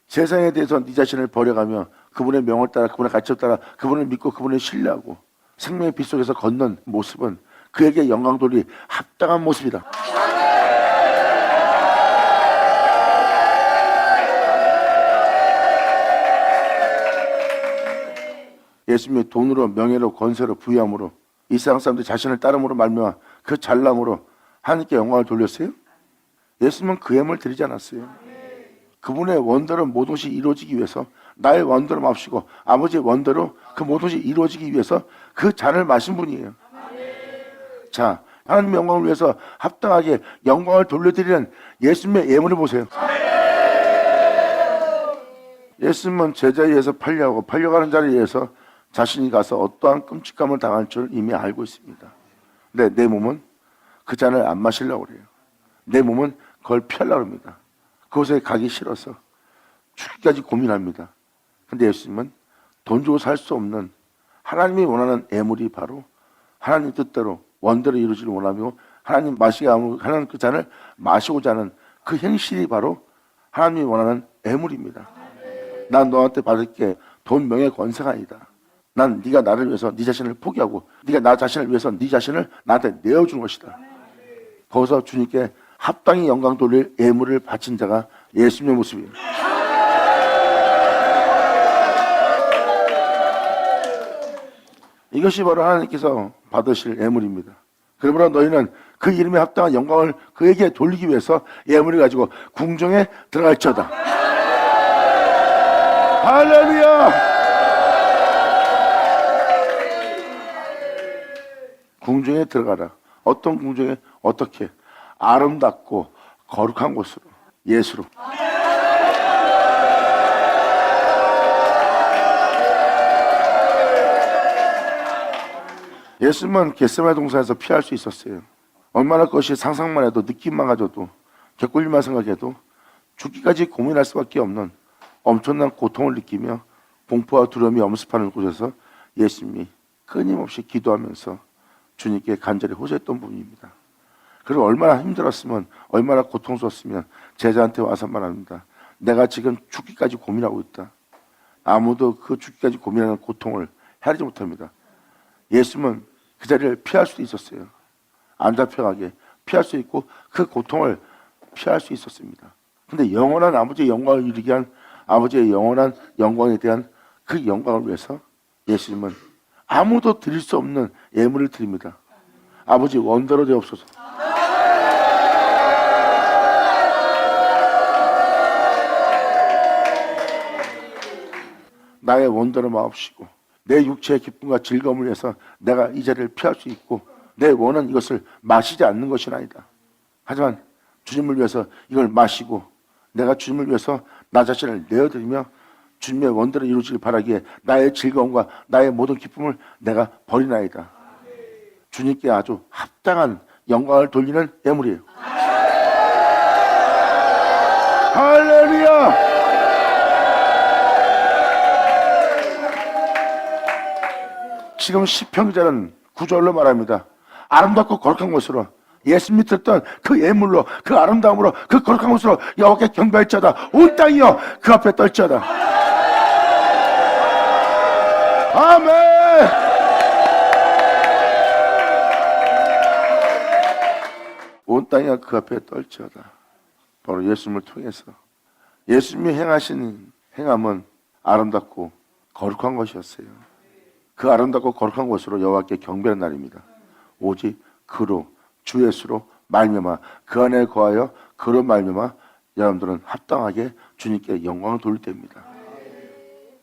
세상에 대해서 네 자신을 버려가며 그분의 명을 따라 그분의 가치에 따라 그분을 믿고 그분을 신뢰하고 생명의 빛 속에서 걷는 모습은 그에게 영광 돌리 합당한 모습이다. 예수님이 돈으로 명예로 권세로 부유함으로 이 세상 사람들이 자신을 따름으로 말미암아 그 잘남으로 하나님께 영광을 돌렸어요? 예수님은 그 예물을 드리지 않았어요. 그분의 원대로 모든 것이 이루어지기 위해서 나의 원대로 마시고 아버지의 원대로 그 모든 것이 이루어지기 위해서 그 잔을 마신 분이에요. 자, 하나님의 영광을 위해서 합당하게 영광을 돌려드리는 예수님의 예물을 보세요. 예수님은 제자에 의해서 팔려가는 자리에 의해서 자신이 가서 어떠한 끔찍함을 당할 줄 이미 알고 있습니다. 근데 내 몸은 그 잔을 안 마시려고 그래요. 내 몸은 그걸 피하려고 합니다. 그곳에 가기 싫어서 죽기까지 고민합니다. 근데 예수님은 돈 주고 살 수 없는 하나님이 원하는 예물이 바로 하나님 뜻대로 원대로 이루어지를 원하며 하나님 하나님 그 잔을 마시고자 하는 그 행실이 바로 하나님이 원하는 예물입니다. 난 너한테 받을게 돈 명예 권세가 아니다. 난 네가 나를 위해서 네 자신을 포기하고 네가 나 자신을 위해서 네 자신을 나한테 내어주는 것이다. 거기서 주님께 합당히 영광 돌릴 예물을 바친 자가 예수님의 모습이에요. 이것이 바로 하나님께서 받으실 예물입니다. 그러므로 너희는 그 이름에 합당한 영광을 그에게 돌리기 위해서 예물을 가지고 궁정에 들어갈지어다. 할렐루야. 궁정에 들어가라. 어떤 궁정에? 어떻게? 아름답고 거룩한 곳으로, 예수로. 예수님은 겟세마네 동산에서 피할 수 있었어요. 얼마나 그것이 상상만 해도, 느낌만 가져도, 겪을 일만 생각해도 죽기까지 고민할 수밖에 없는 엄청난 고통을 느끼며 공포와 두려움이 엄습하는 곳에서 예수님이 끊임없이 기도하면서 주님께 간절히 호소했던 부분입니다. 그리고 얼마나 힘들었으면, 얼마나 고통스러웠으면 제자한테 와서 말합니다. 내가 지금 죽기까지 고민하고 있다. 아무도 그 죽기까지 고민하는 고통을 헤아리지 못합니다. 예수님은 그 자리를 피할 수도 있었어요. 안 잡혀가게 피할 수 있고 그 고통을 피할 수 있었습니다. 근데 영원한 아버지의 영광을 이루기 위한, 아버지의 영원한 영광에 대한 그 영광을 위해서 예수님은 아무도 드릴 수 없는 예물을 드립니다. 아버지 원대로 되옵소서. 나의 원대로 마옵시고 내 육체의 기쁨과 즐거움을 위해서 내가 이 자리를 피할 수 있고 내 원은 이것을 마시지 않는 것이 아니다. 하지만 주님을 위해서 이걸 마시고 내가 주님을 위해서 나 자신을 내어드리며 주님의 원대로 이루어지길 바라기에 나의 즐거움과 나의 모든 기쁨을 내가 버리나이다. 주님께 아주 합당한 영광을 돌리는 예물이에요. 할렐루야. 지금 시편 기자는 구절로 말합니다. 아름답고 거룩한 곳으로, 예수님이 드렸던 그 예물로, 그 아름다움으로, 그 거룩한 곳으로 여호와께 경배할지어다. 온 땅이여 그 앞에 떨지어다. 아멘. 온 땅이여 그 앞에 떨지어다. 바로 예수님을 통해서 예수님이 행하신 행함은 아름답고 거룩한 것이었어요. 그 아름답고 거룩한 곳으로 여호와께 경배하는 날입니다. 오직 그로, 주 예수로 말미암아 그 안에 거하여 그로 말미암아 여러분들은 합당하게 주님께 영광을 돌릴 때입니다.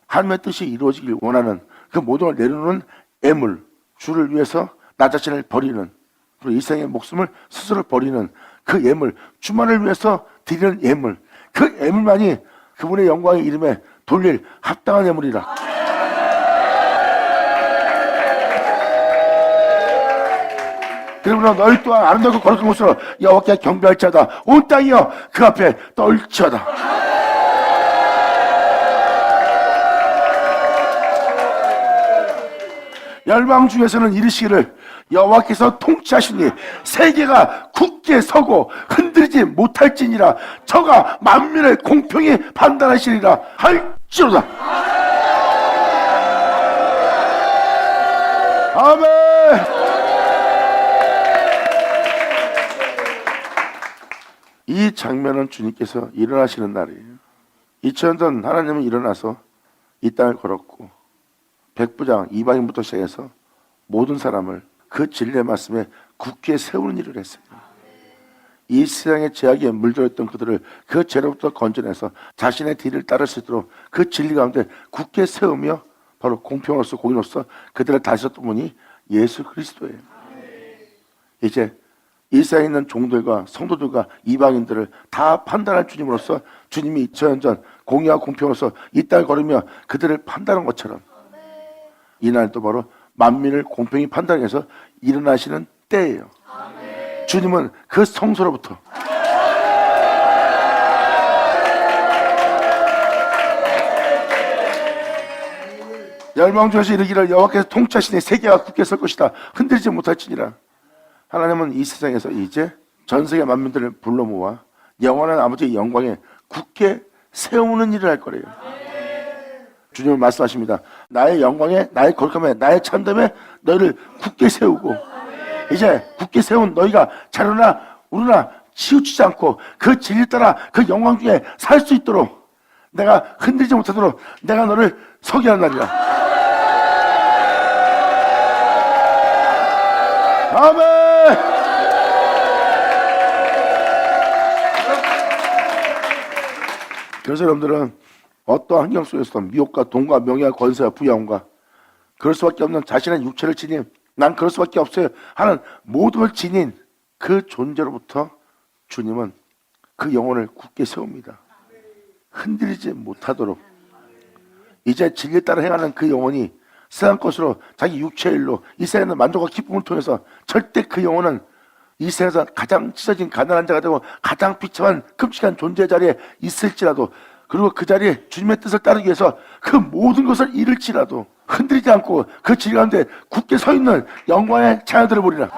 하나님의 뜻이 이루어지길 원하는 그 모든 걸 내려놓는 애물, 주를 위해서 나 자신을 버리는, 그리고 일생의 목숨을 스스로 버리는 그 예물, 주만을 위해서 드리는 예물, 그 예물만이 그분의 영광의 이름에 돌릴 합당한 예물이라. 그러므로 너희 또한 아름답고 거룩한 곳으로 여호와께 경배할지어다. 온 땅이여 그 앞에 떨지어다. 열방 중에서는 이르시기를 여호와께서 통치하시니 세계가 굳게 서고 흔들리지 못할지니라. 저가 만민을 공평히 판단하시리라 할지로다. 아멘. 이 장면은 주님께서 일어나시는 날이에요. 2000년 전 하나님은 일어나서 이 땅을 걸었고 백부장, 이방인부터 시작해서 모든 사람을 그 진리의 말씀에 굳게 세우는 일을 했어요. 이 세상의 죄악에 물들었던 그들을 그 죄로부터 건져내서 자신의 뒤를 따를 수 있도록 그 진리 가운데 굳게 세우며 바로 공평으로서 공의로서 그들을 다스렸던 분이 예수 그리스도예요. 이제 이 세상에 있는 종들과 성도들과 이방인들을 다 판단할 주님으로서 주님이 2000년 전 공의와 공평으로서 이 땅을 걸으며 그들을 판단한 것처럼 이날도 바로 만민을 공평히 판단해서 일어나시는 때예요. 주님은 그 성소로부터 열방 중에서 이르기를 여호와께서 통치하시니 세계가 굳게 설 것이다. 흔들리지 못할지니라. 하나님은 이 세상에서 이제 전 세계 만민들을 불러 모아 영원한 아버지의 영광에 굳게 세우는 일을 할 거래요. 주님은 말씀하십니다. 나의 영광에, 나의 거룩함에, 나의 참됨에 너희를 굳게 세우고 이제 굳게 세운 너희가 자르나 우르나 치우치지 않고 그 진리 따라 그 영광 중에 살 수 있도록 내가 흔들리지 못하도록 내가 너를 서게 하는 날이라. 아멘. 그래서 여러분들은 어떠한 환경 속에서도 미혹과 돈과 명예와 권세와 부양과 그럴 수밖에 없는 자신의 육체를 지닌 난 그럴 수밖에 없어요 하는 모든 걸 지닌 그 존재로부터 주님은 그 영혼을 굳게 세웁니다. 흔들리지 못하도록. 이제 진리에 따라 행하는 그 영혼이 세상 것으로 자기 육체의 일로 이 세상의 만족과 기쁨을 통해서 절대 그 영혼은 이 세상에서 가장 찢어진 가난한 자가 되고 가장 비참한 끔찍한 존재 자리에 있을지라도 그리고 그 자리에 주님의 뜻을 따르기 위해서 그 모든 것을 잃을지라도 흔들리지 않고 그 진리 가운데 굳게 서 있는 영광의 자녀들을 보리라.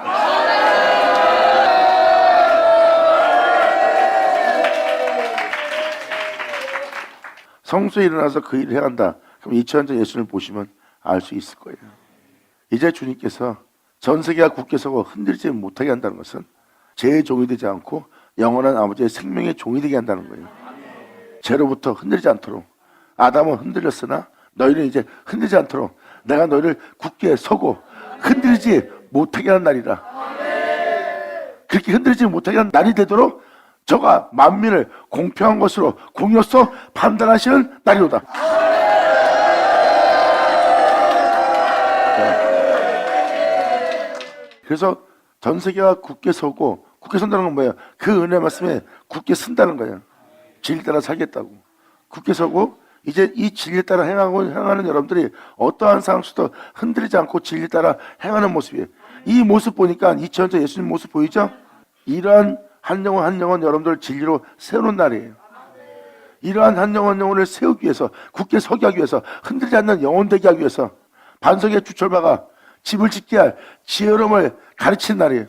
성수에 일어나서 그 일을 해간다. 그럼 2000년 전 예수님을 보시면 알 수 있을 거예요. 이제 주님께서 전 세계가 굳게 서고 흔들리지 못하게 한다는 것은 죄의 종이 되지 않고 영원한 아버지의 생명의 종이 되게 한다는 거예요. 죄로부터 흔들리지 않도록. 아담은 흔들렸으나 너희는 이제 흔들리지 않도록 내가 너희를 굳게 서고 흔들리지 못하게 하는 날이라. 그렇게 흔들리지 못하게 하는 날이 되도록 저가 만민을 공평한 것으로 공의로서 판단하시는 날이로다. 그래서 전 세계가 굳게 서고, 굳게 선다는 건 뭐예요? 그 은혜 말씀에 굳게 쓴다는 거예요. 진리 따라 살겠다고. 굳게 서고 이제 이 진리 따라 행하는 여러분들이 어떠한 상황 속도 흔들리지 않고 진리 따라 행하는 모습이에요. 이 모습 보니까 2000년 전 예수님 모습 보이죠? 이러한 한 영혼 한 영혼 여러분들 진리로 세우는 날이에요. 이러한 한 영혼 영혼을 세우기 위해서, 굳게 서게 하기 위해서, 흔들리지 않는 영혼 되게 하기 위해서 반석의 주철바가 집을 짓게 할 지혜로움을 가르치는 날이에요.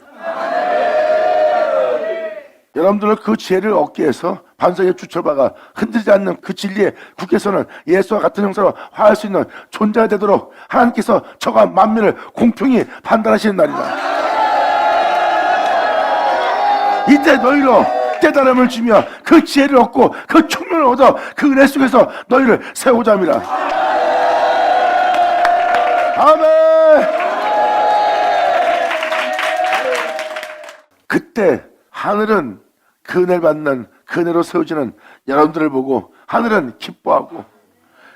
여러분들은 그 지혜를 얻기 위해서 반석의 주철바가 흔들리지 않는 그 진리에 굳게 서는 예수와 같은 형사로 화할 수 있는 존재가 되도록 하나님께서 저가 만민을 공평히 판단하시는 날이다. 이때 너희로 깨달음을 주며 그 지혜를 얻고 그 총명을 얻어 그 은혜 속에서 너희를 세우고자 합니다. 아멘. 그때 하늘은 그 은혜를 받는 그 은혜로 세워지는 여러분들을 보고 하늘은 기뻐하고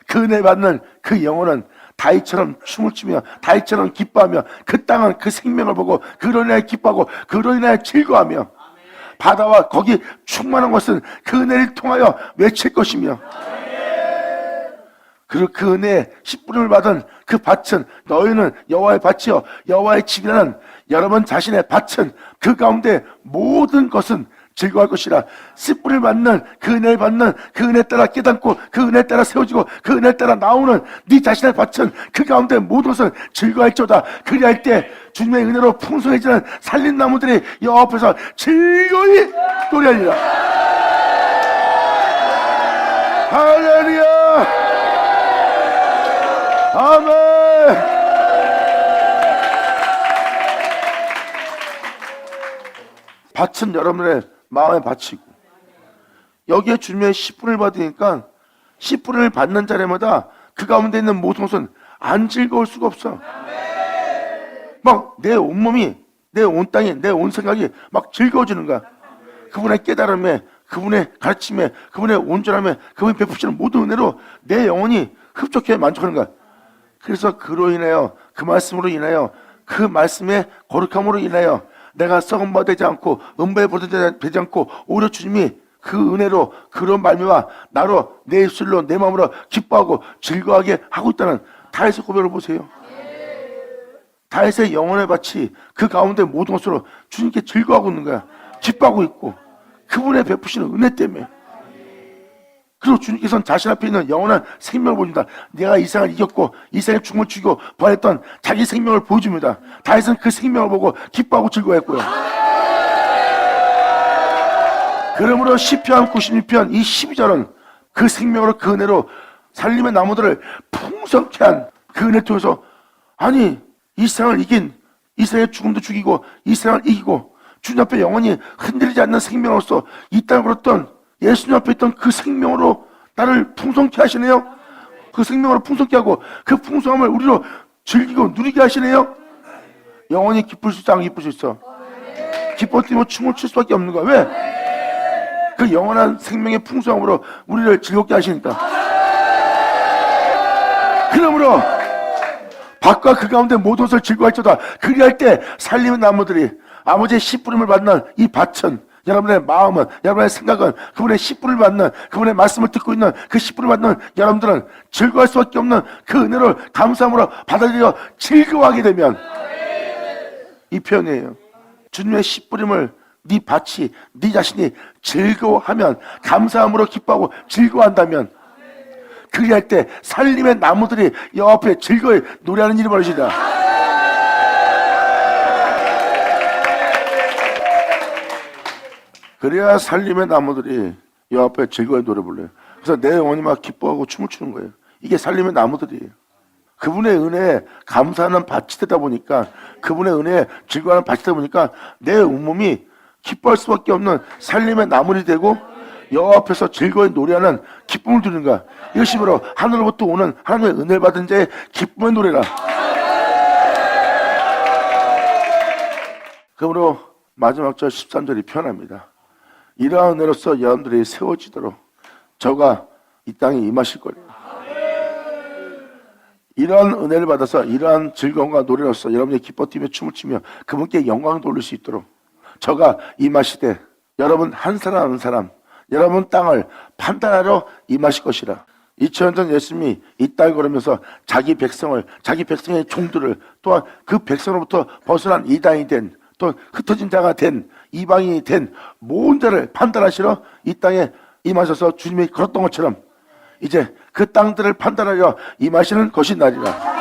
그 은혜 받는 그 영혼은 다윗처럼 춤을 추며 다윗처럼 기뻐하며 그 땅은 그 생명을 보고 그로 인하여 기뻐하고 그로 인하여 즐거워하며 바다와 거기 충만한 것은 그 은혜를 통하여 외칠 것이며 그리고 그 은혜에 10분을 받은 그 밭은 너희는 여호와의 밭이요 여호와의 집이라는 여러분 자신의 밭은 그 가운데 모든 것은 즐거워할 것이라. 10분을 받는 그 은혜를 받는 그 은혜 따라 깨닫고 그 은혜 따라 세워지고 그 은혜 따라 나오는 네 자신의 밭은 그 가운데 모든 것은 즐거워할지어다. 그리할 때 주님의 은혜로 풍성해지는 살린 나무들이 여호와 앞에서 즐거이 노래하리라. 할렐루야. 아멘. 밭은 여러분의 마음의 밭이고 여기에 주님의 10분을 받으니까 10분을 받는 자리마다 그 가운데 있는 모든 것은 안 즐거울 수가 없어. 막 내 온몸이, 내 온 땅이, 내 온 생각이 막 즐거워지는 거야. 그분의 깨달음에, 그분의 가르침에, 그분의 온전함에, 그분이 베푸시는 모든 은혜로 내 영혼이 흡족해 만족하는 거야. 그래서 그로 인하여, 그 말씀으로 인하여, 그 말씀의 거룩함으로 인하여 내가 썩은 바 되지 않고 음부에 보내지 않고 오히려 주님이 그 은혜로 그런 말미와 나로 내 입술로 내 마음으로 기뻐하고 즐거워하게 하고 있다는 다윗의 고백을 보세요. 다윗의 영혼의 밭이 그 가운데 모든 것으로 주님께 즐거워하고 있는 거야. 기뻐하고 있고 그분의 베푸시는 은혜 때문에. 그리고 주님께서는 자신 앞에 있는 영원한 생명을 보여줍니다. 내가 이 세상을 이겼고 이 세상에 죽음을 죽이고 부활했던 자기 생명을 보여줍니다. 다윗은 그 생명을 보고 기뻐하고 즐거워했고요. 그러므로 시편 96편 이 12절은 그 생명으로 그 은혜로 살림의 나무들을 풍성케 한 그 은혜를 통해서 아니 이 세상을 이긴 이 세상의 죽음도 죽이고 이 세상을 이기고 주님 앞에 영원히 흔들리지 않는 생명으로서 이 땅을 걸었던 예수님 앞에 있던 그 생명으로 나를 풍성케 하시네요. 그 생명으로 풍성케 하고 그 풍성함을 우리로 즐기고 누리게 하시네요. 영원히 기쁠 수 있어 안 기쁠 수 있어? 기뻐 뛰며 춤을 출 수밖에 없는 거야. 왜? 그 영원한 생명의 풍성함으로 우리를 즐겁게 하시니까. 그러므로 밖과 그 가운데 모든 것을 즐거워할지어다. 그리할 때 살림의 나무들이 아버지의 씨 뿌림을 받는 이 밭은, 여러분의 마음은, 여러분의 생각은, 그분의 씨 뿌림을 받는, 그분의 말씀을 듣고 있는 그 씨 뿌림을 받는 여러분들은 즐거워할 수밖에 없는 그 은혜를 감사함으로 받아들여 즐거워하게 되면, 이 표현이에요. 주님의 씨 뿌림을 네 밭이, 네 자신이 즐거워하면, 감사함으로 기뻐하고 즐거워한다면, 그리할 때 살림의 나무들이 옆에 즐거이 노래하는 일이 벌어지다. 그래야 살림의 나무들이 옆에 즐거이 노래 불러요. 그래서 내 영혼이 막 기뻐하고 춤을 추는 거예요. 이게 살림의 나무들이에요. 그분의 은혜에 감사하는 밭이 되다 보니까, 그분의 은혜에 즐거워하는 밭이 되다 보니까 내 온몸이 기뻐할 수밖에 없는 살림의 나무들이 되고 여호와 앞에서 즐거이 노래하는 기쁨을 누리는 거야. 이것이 바로 하늘로부터 오는 하나님의 은혜를 받은 자의 기쁨의 노래라. 그러므로 마지막 절 13절이 표현합니다. 이러한 은혜로서 여러분들이 세워지도록 저가 이 땅에 임하실 거래요. 이러한 은혜를 받아서 이러한 즐거움과 노래로서 여러분이 기뻐 뛰며 춤을 추며 그분께 영광을 돌릴 수 있도록 저가 임하시되 여러분 한 사람 한 사람 여러분 땅을 판단하러 임하실 것이라. 2000년 전 예수님이 이 땅을 걸으면서 자기 백성을, 자기 백성의 종들을, 또한 그 백성으로부터 벗어난 이단이 된, 또 흩어진 자가 된, 이방인이 된 모든 자를 판단하시러 이 땅에 임하셔서 주님이 걸었던 것처럼 이제 그 땅들을 판단하려 임하시는 것이 나리라.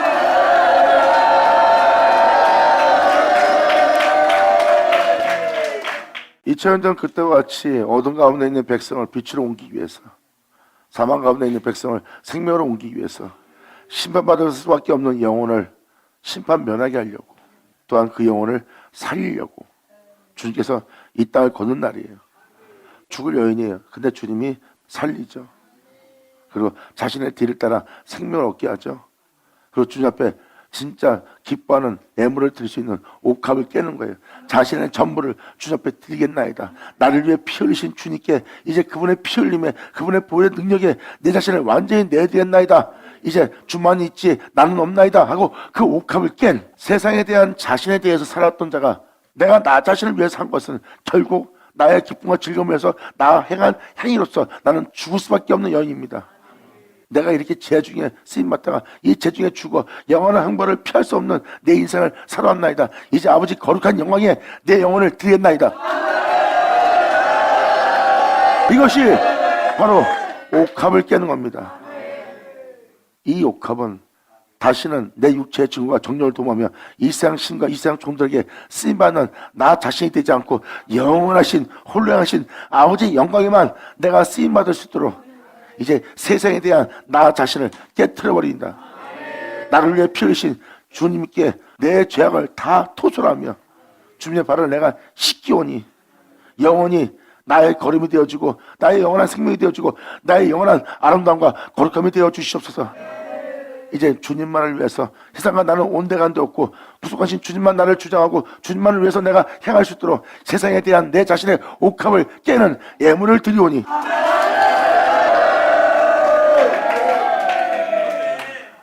2000년 전 그때와 같이 어둠 가운데 있는 백성을 빛으로 옮기기 위해서, 사망 가운데 있는 백성을 생명으로 옮기기 위해서 심판받을 수밖에 없는 영혼을 심판 면하게 하려고, 또한 그 영혼을 살리려고 주님께서 이 땅을 걷는 날이에요. 죽을 여인이에요. 근데 주님이 살리죠. 그리고 자신의 뒤를 따라 생명을 얻게 하죠. 그리고 주님 앞에 진짜 기뻐하는 예물을 드릴 수 있는 옥합을 깨는 거예요. 자신의 전부를 주님 앞에 드리겠나이다. 나를 위해 피 흘리신 주님께 이제 그분의 피 흘림에, 그분의 보혈의 능력에 내 자신을 완전히 내드리겠나이다. 이제 주만 있지 나는 없나이다 하고 그 옥합을 깬, 세상에 대한 자신에 대해서 살았던 자가 내가 나 자신을 위해서 한 것은 결국 나의 기쁨과 즐거움을 위해서 나 행한 행위로서 나는 죽을 수밖에 없는 여인입니다. 내가 이렇게 죄 중에 쓰임받다가 이 죄 중에 죽어 영원한 형벌을 피할 수 없는 내 인생을 살아왔나이다. 이제 아버지 거룩한 영광에 내 영혼을 드리겠나이다. 이것이 바로 옥합을 깨는 겁니다. 이 옥합은 다시는 내 육체의 증오와 정욕을 도모하며 이 세상 신과 이 세상 종들에게 쓰임받는 나 자신이 되지 않고 영원하신 홀로하신 아버지의 영광에만 내가 쓰임받을 수 있도록 이제 세상에 대한 나 자신을 깨트려버린다. 나를 위해 피 흘리신 주님께 내 죄악을 다 토설하며 주님의 발을 내가 씻기오니 영원히 나의 걸음이 되어주고 나의 영원한 생명이 되어주고 나의 영원한 아름다움과 거룩함이 되어주시옵소서. 이제 주님만을 위해서 세상과 나는 온데간데 없고 구속하신 주님만 나를 주장하고 주님만을 위해서 내가 행할 수 있도록 세상에 대한 내 자신의 옥합을 깨는 예물을 드리오니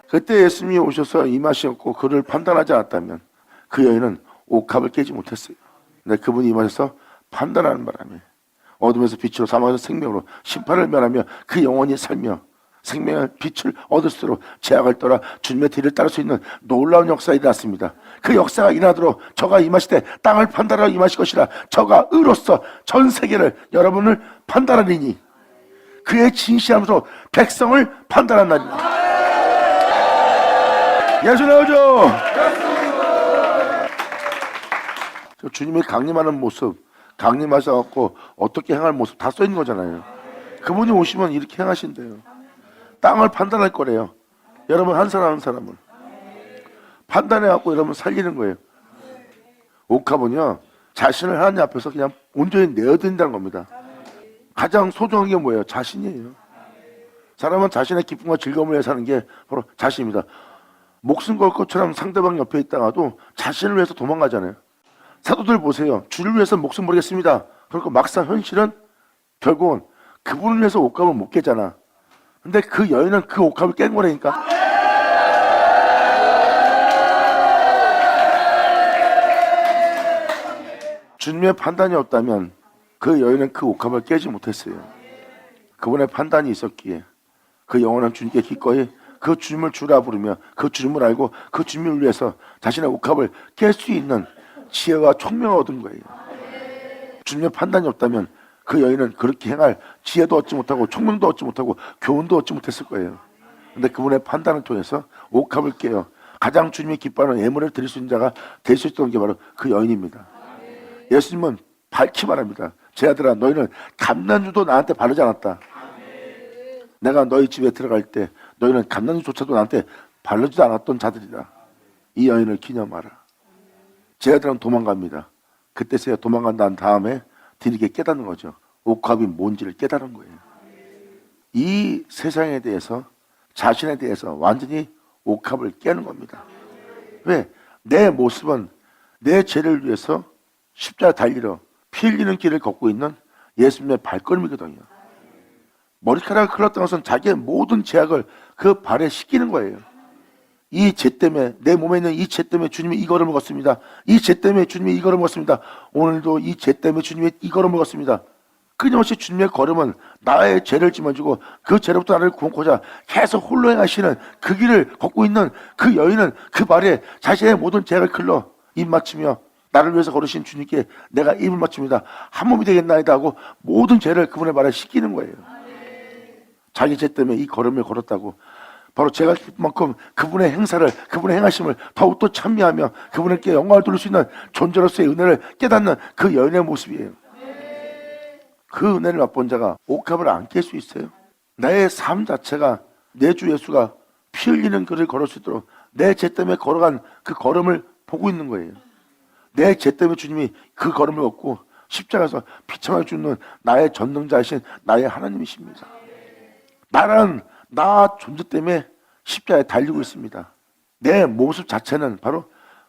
그때 예수님이 오셔서 임하셨고 그를 판단하지 않았다면 그 여인은 옥합을 깨지 못했어요. 근데 그분이 임하셔서 판단하는 바람에 어둠에서 빛으로 사망에서 생명으로 심판을 면하며 그 영혼이 살며 생명의 빛을 얻을수록 죄악을 떠나 주님의 뒤를 따를 수 있는 놀라운 역사가 일어났습니다. 그 역사가 일어나도록 저가 임하실 때 땅을 판단하러 임하실 것이라. 저가 의로서 전 세계를 여러분을 판단하리니 그의 진실함으로 백성을 판단한 날입니다. 예수 나오죠. 주님이 강림하는 모습, 강림하셔갖고 어떻게 행할 모습 다 써있는 거잖아요. 그분이 오시면 이렇게 행하신대요. 땅을 판단할 거래요. 여러분 한 사람 한 사람을 판단해갖고 여러분 살리는 거예요. 옥합은요 자신을 하나님 앞에서 그냥 온전히 내어드린다는 겁니다. 가장 소중한 게 뭐예요? 자신이에요. 사람은 자신의 기쁨과 즐거움을 위해 사는 게 바로 자신입니다. 목숨 걸 것처럼 상대방 옆에 있다가도 자신을 위해서 도망가잖아요. 사도들 보세요. 주를 위해서 목숨 버리겠습니다. 그리고 막상 현실은 결국은 그분을 위해서 옷값을 못 깨잖아. 근데 그 여인은 그 옷값을 깬 거라니까. 주님의 판단이 없다면 그 여인은 그 옷값을 깨지 못했어요. 그분의 판단이 있었기에 그 영혼은 주님께 기꺼이 그 주님을 주라 부르며 그 주님을 알고 그 주님을 위해서 자신의 옷값을 깰 수 있는 지혜와 총명을 얻은 거예요. 주님의 판단이 없다면 그 여인은 그렇게 행할 지혜도 얻지 못하고 총명도 얻지 못하고 교훈도 얻지 못했을 거예요. 근데 그분의 판단을 통해서 옷값을 깨어 가장 주님이 기뻐하는 예물을 드릴 수 있는 자가 될 수 있었던 게 바로 그 여인입니다. 예수님은 밝히 말합니다. 제 아들아, 너희는 감난주도 나한테 바르지 않았다. 내가 너희 집에 들어갈 때 너희는 감난주조차도 나한테 바르지도 않았던 자들이다. 이 여인을 기념하라. 제 아들은 도망갑니다. 그때서야 도망간 다음에 뒤늦게 깨닫는 거죠. 옷값이 뭔지를 깨달은 거예요. 이 세상에 대해서 자신에 대해서 완전히 옷값을 깨는 겁니다. 왜? 내 모습은 내 죄를 위해서 십자가 달리러 피 흘리는 길을 걷고 있는 예수님의 발걸음이거든요. 머리카락을 흘렀던 것은 자기의 모든 죄악을 그 발에 씻기는 거예요. 이 죄 때문에, 내 몸에 있는 이 죄 때문에 주님이 이 걸음을 걷습니다. 이 죄 때문에 주님이 이 걸음을 걷습니다. 오늘도 이 죄 때문에 주님이 이 걸음을 걷습니다. 끊임없이 주님의 걸음은 나의 죄를 짊어지고 그 죄로부터 나를 구원코자 계속 홀로 행하시는 그 길을 걷고 있는 그 여인은 그 발에 자신의 모든 죄악을 흘러 입 맞추며 나를 위해서 걸으신 주님께 내가 입을 맞춥니다. 한 몸이 되겠나이다 하고 모든 죄를 그분의 발에 씻기는 거예요. 자기 죄 때문에 이 걸음을 걸었다고 바로 제가 기쁜 만큼 그분의 행사를, 그분의 행하심을 더욱더 찬미하며 그분에게 영광을 돌릴 수 있는 존재로서의 은혜를 깨닫는 그 여인의 모습이에요. 그 은혜를 맛본 자가 옷값을 안 깰 수 있어요? 나의 삶 자체가 내 주 예수가 피 흘리는 길을 걸을 수 있도록 내 죄 때문에 걸어간 그 걸음을 보고 있는 거예요. 내 죄 때문에 주님이 그 걸음을 걷고 십자가에서 비참하게 죽는 나의 전능자이신 나의 하나님이십니다. 나는 나 존재 때문에 십자가에 달리고 있습니다. 내 모습 자체는 바로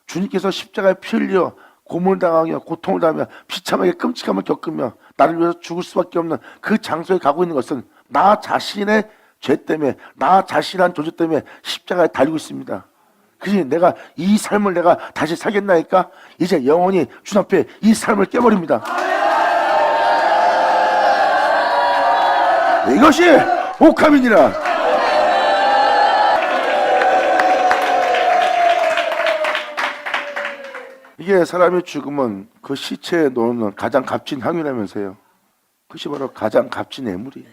주님께서 십자가에 피 흘려 고문당하며 고통을 당하며 비참하게 끔찍함을 겪으며 나를 위해서 죽을 수밖에 없는 그 장소에 가고 있는 것은 나 자신의 죄 때문에 나 자신한 존재 때문에 십자가에 달리고 있습니다. 그래서 내가 이 삶을 내가 다시 살겠나니까 이제 영원히 주님 앞에 이 삶을 깨버립니다. 이것이 옥함이니라. 이게 사람이 죽으면 그 시체에 놓는 가장 값진 향유라면서요. 그것이 바로 가장 값진 애물이에요.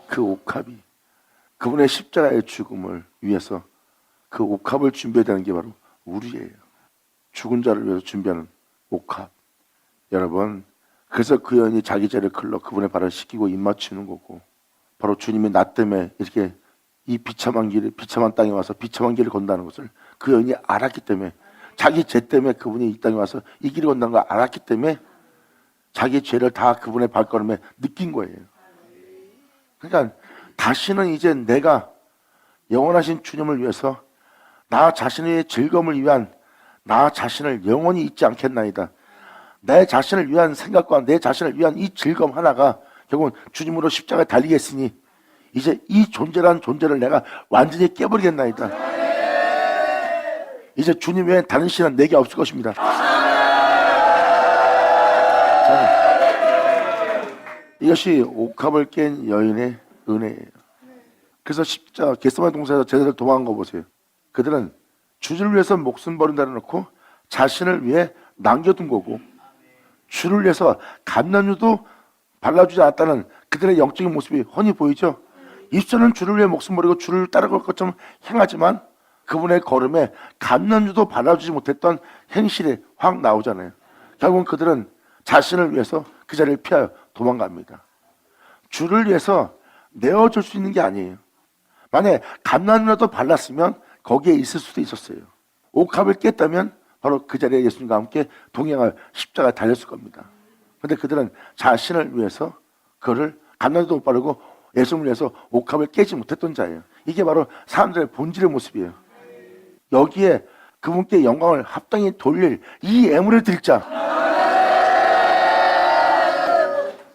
그 옥합이 그분의 십자가의 죽음을 위해서 그 옥합을 준비해야 되는 게 바로 우리예요. 죽은 자를 위해서 준비하는 옥합. 여러분, 그래서 그 여인이 자기 죄를 흘러 그분의 발을 씻기고 입 맞추는 거고, 바로 주님이 나 때문에 이렇게 이 비참한 땅에 와서 비참한 길을 건다는 것을 그 여인이 알았기 때문에, 자기 죄 때문에 그분이 이 땅에 와서 이 길을 건다는 걸 알았기 때문에 자기 죄를 다 그분의 발걸음에 느낀 거예요. 그러니까 다시는 이제 내가 영원하신 주님을 위해서 나 자신의 즐거움을 위한 나 자신을 영원히 잊지 않겠나이다. 내 자신을 위한 생각과 내 자신을 위한 이 즐거움 하나가 결국은 주님으로 십자가에 달리겠으니 이제 이 존재라는 존재를 내가 완전히 깨버리겠나이다. 이제 주님 외엔 다른 신은 내게 없을 것입니다. 자, 이것이 옥합을 깬 여인의 은혜예요. 그래서 십자가 겟세마네 동산에서 제자들 도망간 거 보세요. 그들은 주를 위해서 목숨 버린다 해놓고 자신을 위해 남겨둔 거고, 주를 위해서 감난유도 발라주지 않았다는 그들의 영적인 모습이 훤히 보이죠. 입술은 주를 위해 목숨 버리고 주를 따라갈 것처럼 행하지만 그분의 걸음에 감난유도 발라주지 못했던 행실이 확 나오잖아요. 결국은 그들은 자신을 위해서 그 자리를 피하여 도망갑니다. 주를 위해서 내어줄 수 있는 게 아니에요. 만약에 감난유라도 발랐으면 거기에 있을 수도 있었어요. 옥합을 깼다면 바로 그 자리에 예수님과 함께 동행할 십자가에 달렸을 겁니다. 그런데 그들은 자신을 위해서 그를 감난유도 못 바르고 예수님을 위해서 옥합을 깨지 못했던 자예요. 이게 바로 사람들의 본질의 모습이에요. 여기에 그분께 영광을 합당히 돌릴 이 애물을 드릴 자,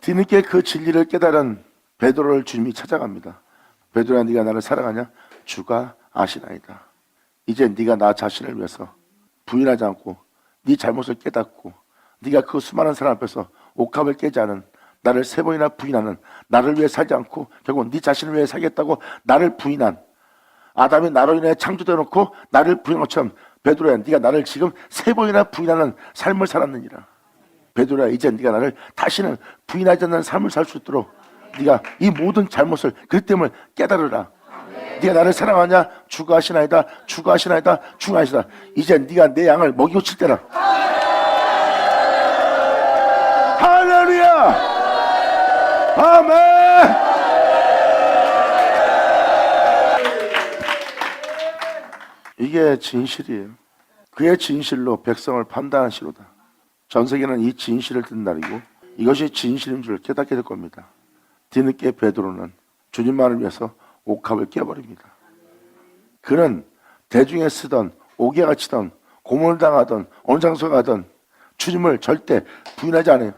뒤늦게 그 진리를 깨달은 베드로를 주님이 찾아갑니다. 베드로야, 네가 나를 사랑하냐? 주가 아시나이다. 이제 네가 나 자신을 위해서 부인하지 않고 네 잘못을 깨닫고 네가 그 수많은 사람 앞에서 옥합을 깨지 않은 나를 3번이나 부인하는, 나를 위해 살지 않고 결국 네 자신을 위해 살겠다고 나를 부인한, 아담이 나로 인해 창조되어 놓고 나를 부인한 것처럼 베드로야, 네가 나를 지금 3번이나 부인하는 삶을 살았느니라. 베드로야, 이제 네가 나를 다시는 부인하지 않는 삶을 살 수 있도록 네가 이 모든 잘못을, 그릇됨을 깨달으라. 네가 나를 사랑하냐? 주가 아시나이다. 주가 아시나이다. 주가 아시다. 이제 네가 내 양을 먹이고 칠 때라. 할렐루야. 아멘. 이게 진실이에요. 그의 진실로 백성을 판단하시로다. 전 세계는 이 진실을 듣는 날이고 이것이 진실인 줄 깨닫게 될 겁니다. 뒤늦게 베드로는 주님만을 위해서 옥합을 깨버립니다. 그는 대중에 쓰던, 옥에 갇히던, 고문당하던, 어느 장소에 가던 주님을 절대 부인하지 않아요.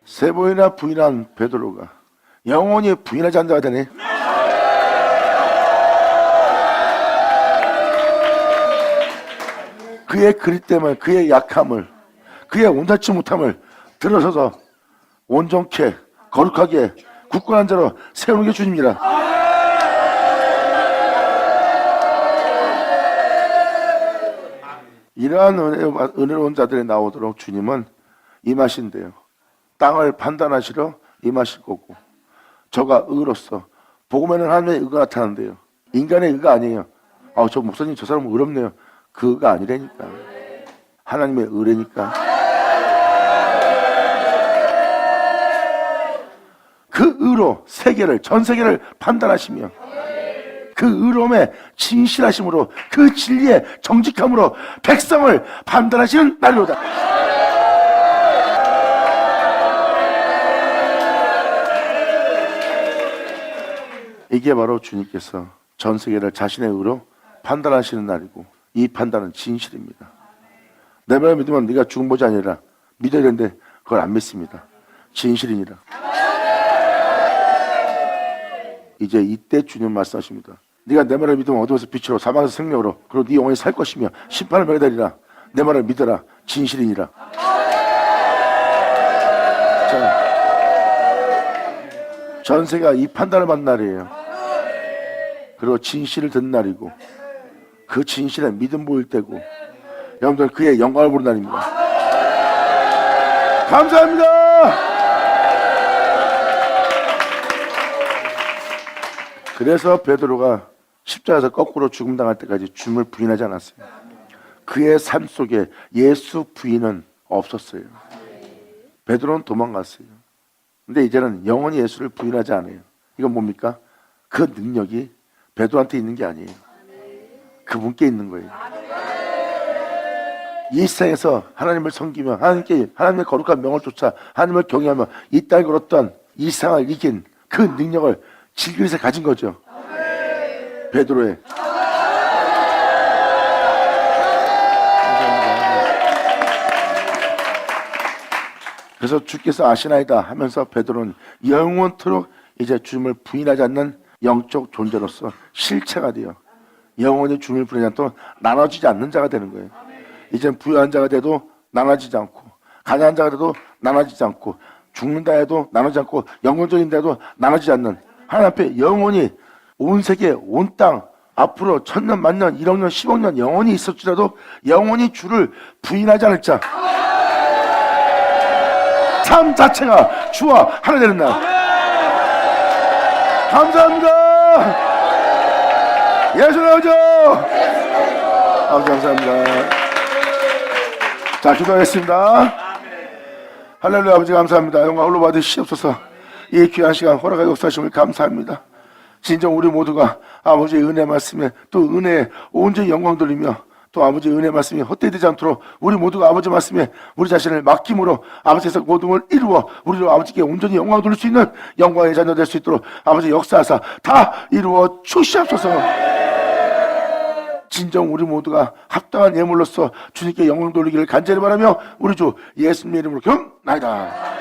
세 번이나 부인한 베드로가 영원히 부인하지 않는 자가 되네. 그의 그릇됨을, 그의 약함을, 그의 온전치 못함을 들어서서 온전케, 거룩하게, 굳건한 자로 세우는 게 주님이라. 이러한 은혜로운 자들이 나오도록 주님은 임하신대요. 땅을 판단하시러 임하실 거고, 저가 의로서 복음에는 하나님의 의가 나타난대요. 인간의 의가 아니에요. 저 목사님 저 사람 의롭네요. 그 의가 아니라니까. 하나님의 의라니까. 그 의로 세계를, 전 세계를 판단하시며 그 의로움의 진실하심으로, 그 진리의 정직함으로 백성을 판단하시는 날이로다. 이게 바로 주님께서 전 세계를 자신의 의로 판단하시는 날이고, 이 판단은 진실입니다. 내 말을 믿으면 네가 죽은 보지 아니라 믿어야 되는데 그걸 안 믿습니다. 진실이니라. 이제 이때 주님 말씀하십니다. 네가 내 말을 믿으면 어둠에서 빛으로, 사망에서 생명으로, 그리고 네 영혼이 살 것이며 심판을 받게 되리라. 내 말을 믿어라. 진실이니라. 자, 전세가 이 판단을 받는 날이에요. 그리고 진실을 듣는 날이고, 그 진실에 믿음 보일 때고, 여러분들 그의 영광을 보는 날입니다. 감사합니다. 그래서 베드로가 십자가에서 거꾸로 죽음 당할 때까지 주님을 부인하지 않았어요. 그의 삶 속에 예수 부인은 없었어요. 베드로는 도망갔어요. 근데 이제는 영원히 예수를 부인하지 않아요. 이건 뭡니까? 그 능력이 베드로한테 있는 게 아니에요. 그분께 있는 거예요. 이 세상에서 하나님을 섬기며 하나님의 거룩한 명을 쫓아 하나님을 경외하며 이 땅에 걸었던 이 세상을 이긴 그 능력을 질그릇에 가진 거죠. 베드로의. 그래서 주께서 아시나이다 하면서 베드로는 영원토록 이제 주님을 부인하지 않는 영적 존재로서 실체가 되어 영원히 주님을 부인하지 않도록 나눠지지 않는 자가 되는 거예요. 이젠 부유한 자가 돼도 나눠지지 않고, 가난한 자가 돼도 나눠지지 않고, 죽는다 해도 나눠지지 않고, 영원적인다 해도 나눠지지 않는, 하나님 앞에 영원히 온 세계, 온 땅, 앞으로 1000년, 만년, 1억 년, 10억 년 영원히 있을지라도 영원히 주를 부인하지 않을 자, 삶 자체가 주와 하나 되는 날. 감사합니다. 예수 나오죠. 아버지 감사합니다. 자, 기도하겠습니다. 할렐루야. 아버지 감사합니다. 영광 홀로 받으시옵소서. 이 귀한 시간 허락하여 역사하심을 감사합니다. 진정 우리 모두가 아버지의 은혜 말씀에 또 은혜에 온전히 영광 돌리며 또 아버지의 은혜 말씀이 헛되지 않도록 우리 모두가 아버지 말씀에 우리 자신을 맡김으로 아버지께서 모든 걸 이루어 우리로 아버지께 온전히 영광을 돌릴 수 있는 영광의 자녀 될 수 있도록 아버지 역사하사 다 이루어 주시옵소서. 진정 우리 모두가 합당한 예물로서 주님께 영광 돌리기를 간절히 바라며 우리 주 예수님의 이름으로 경나이다.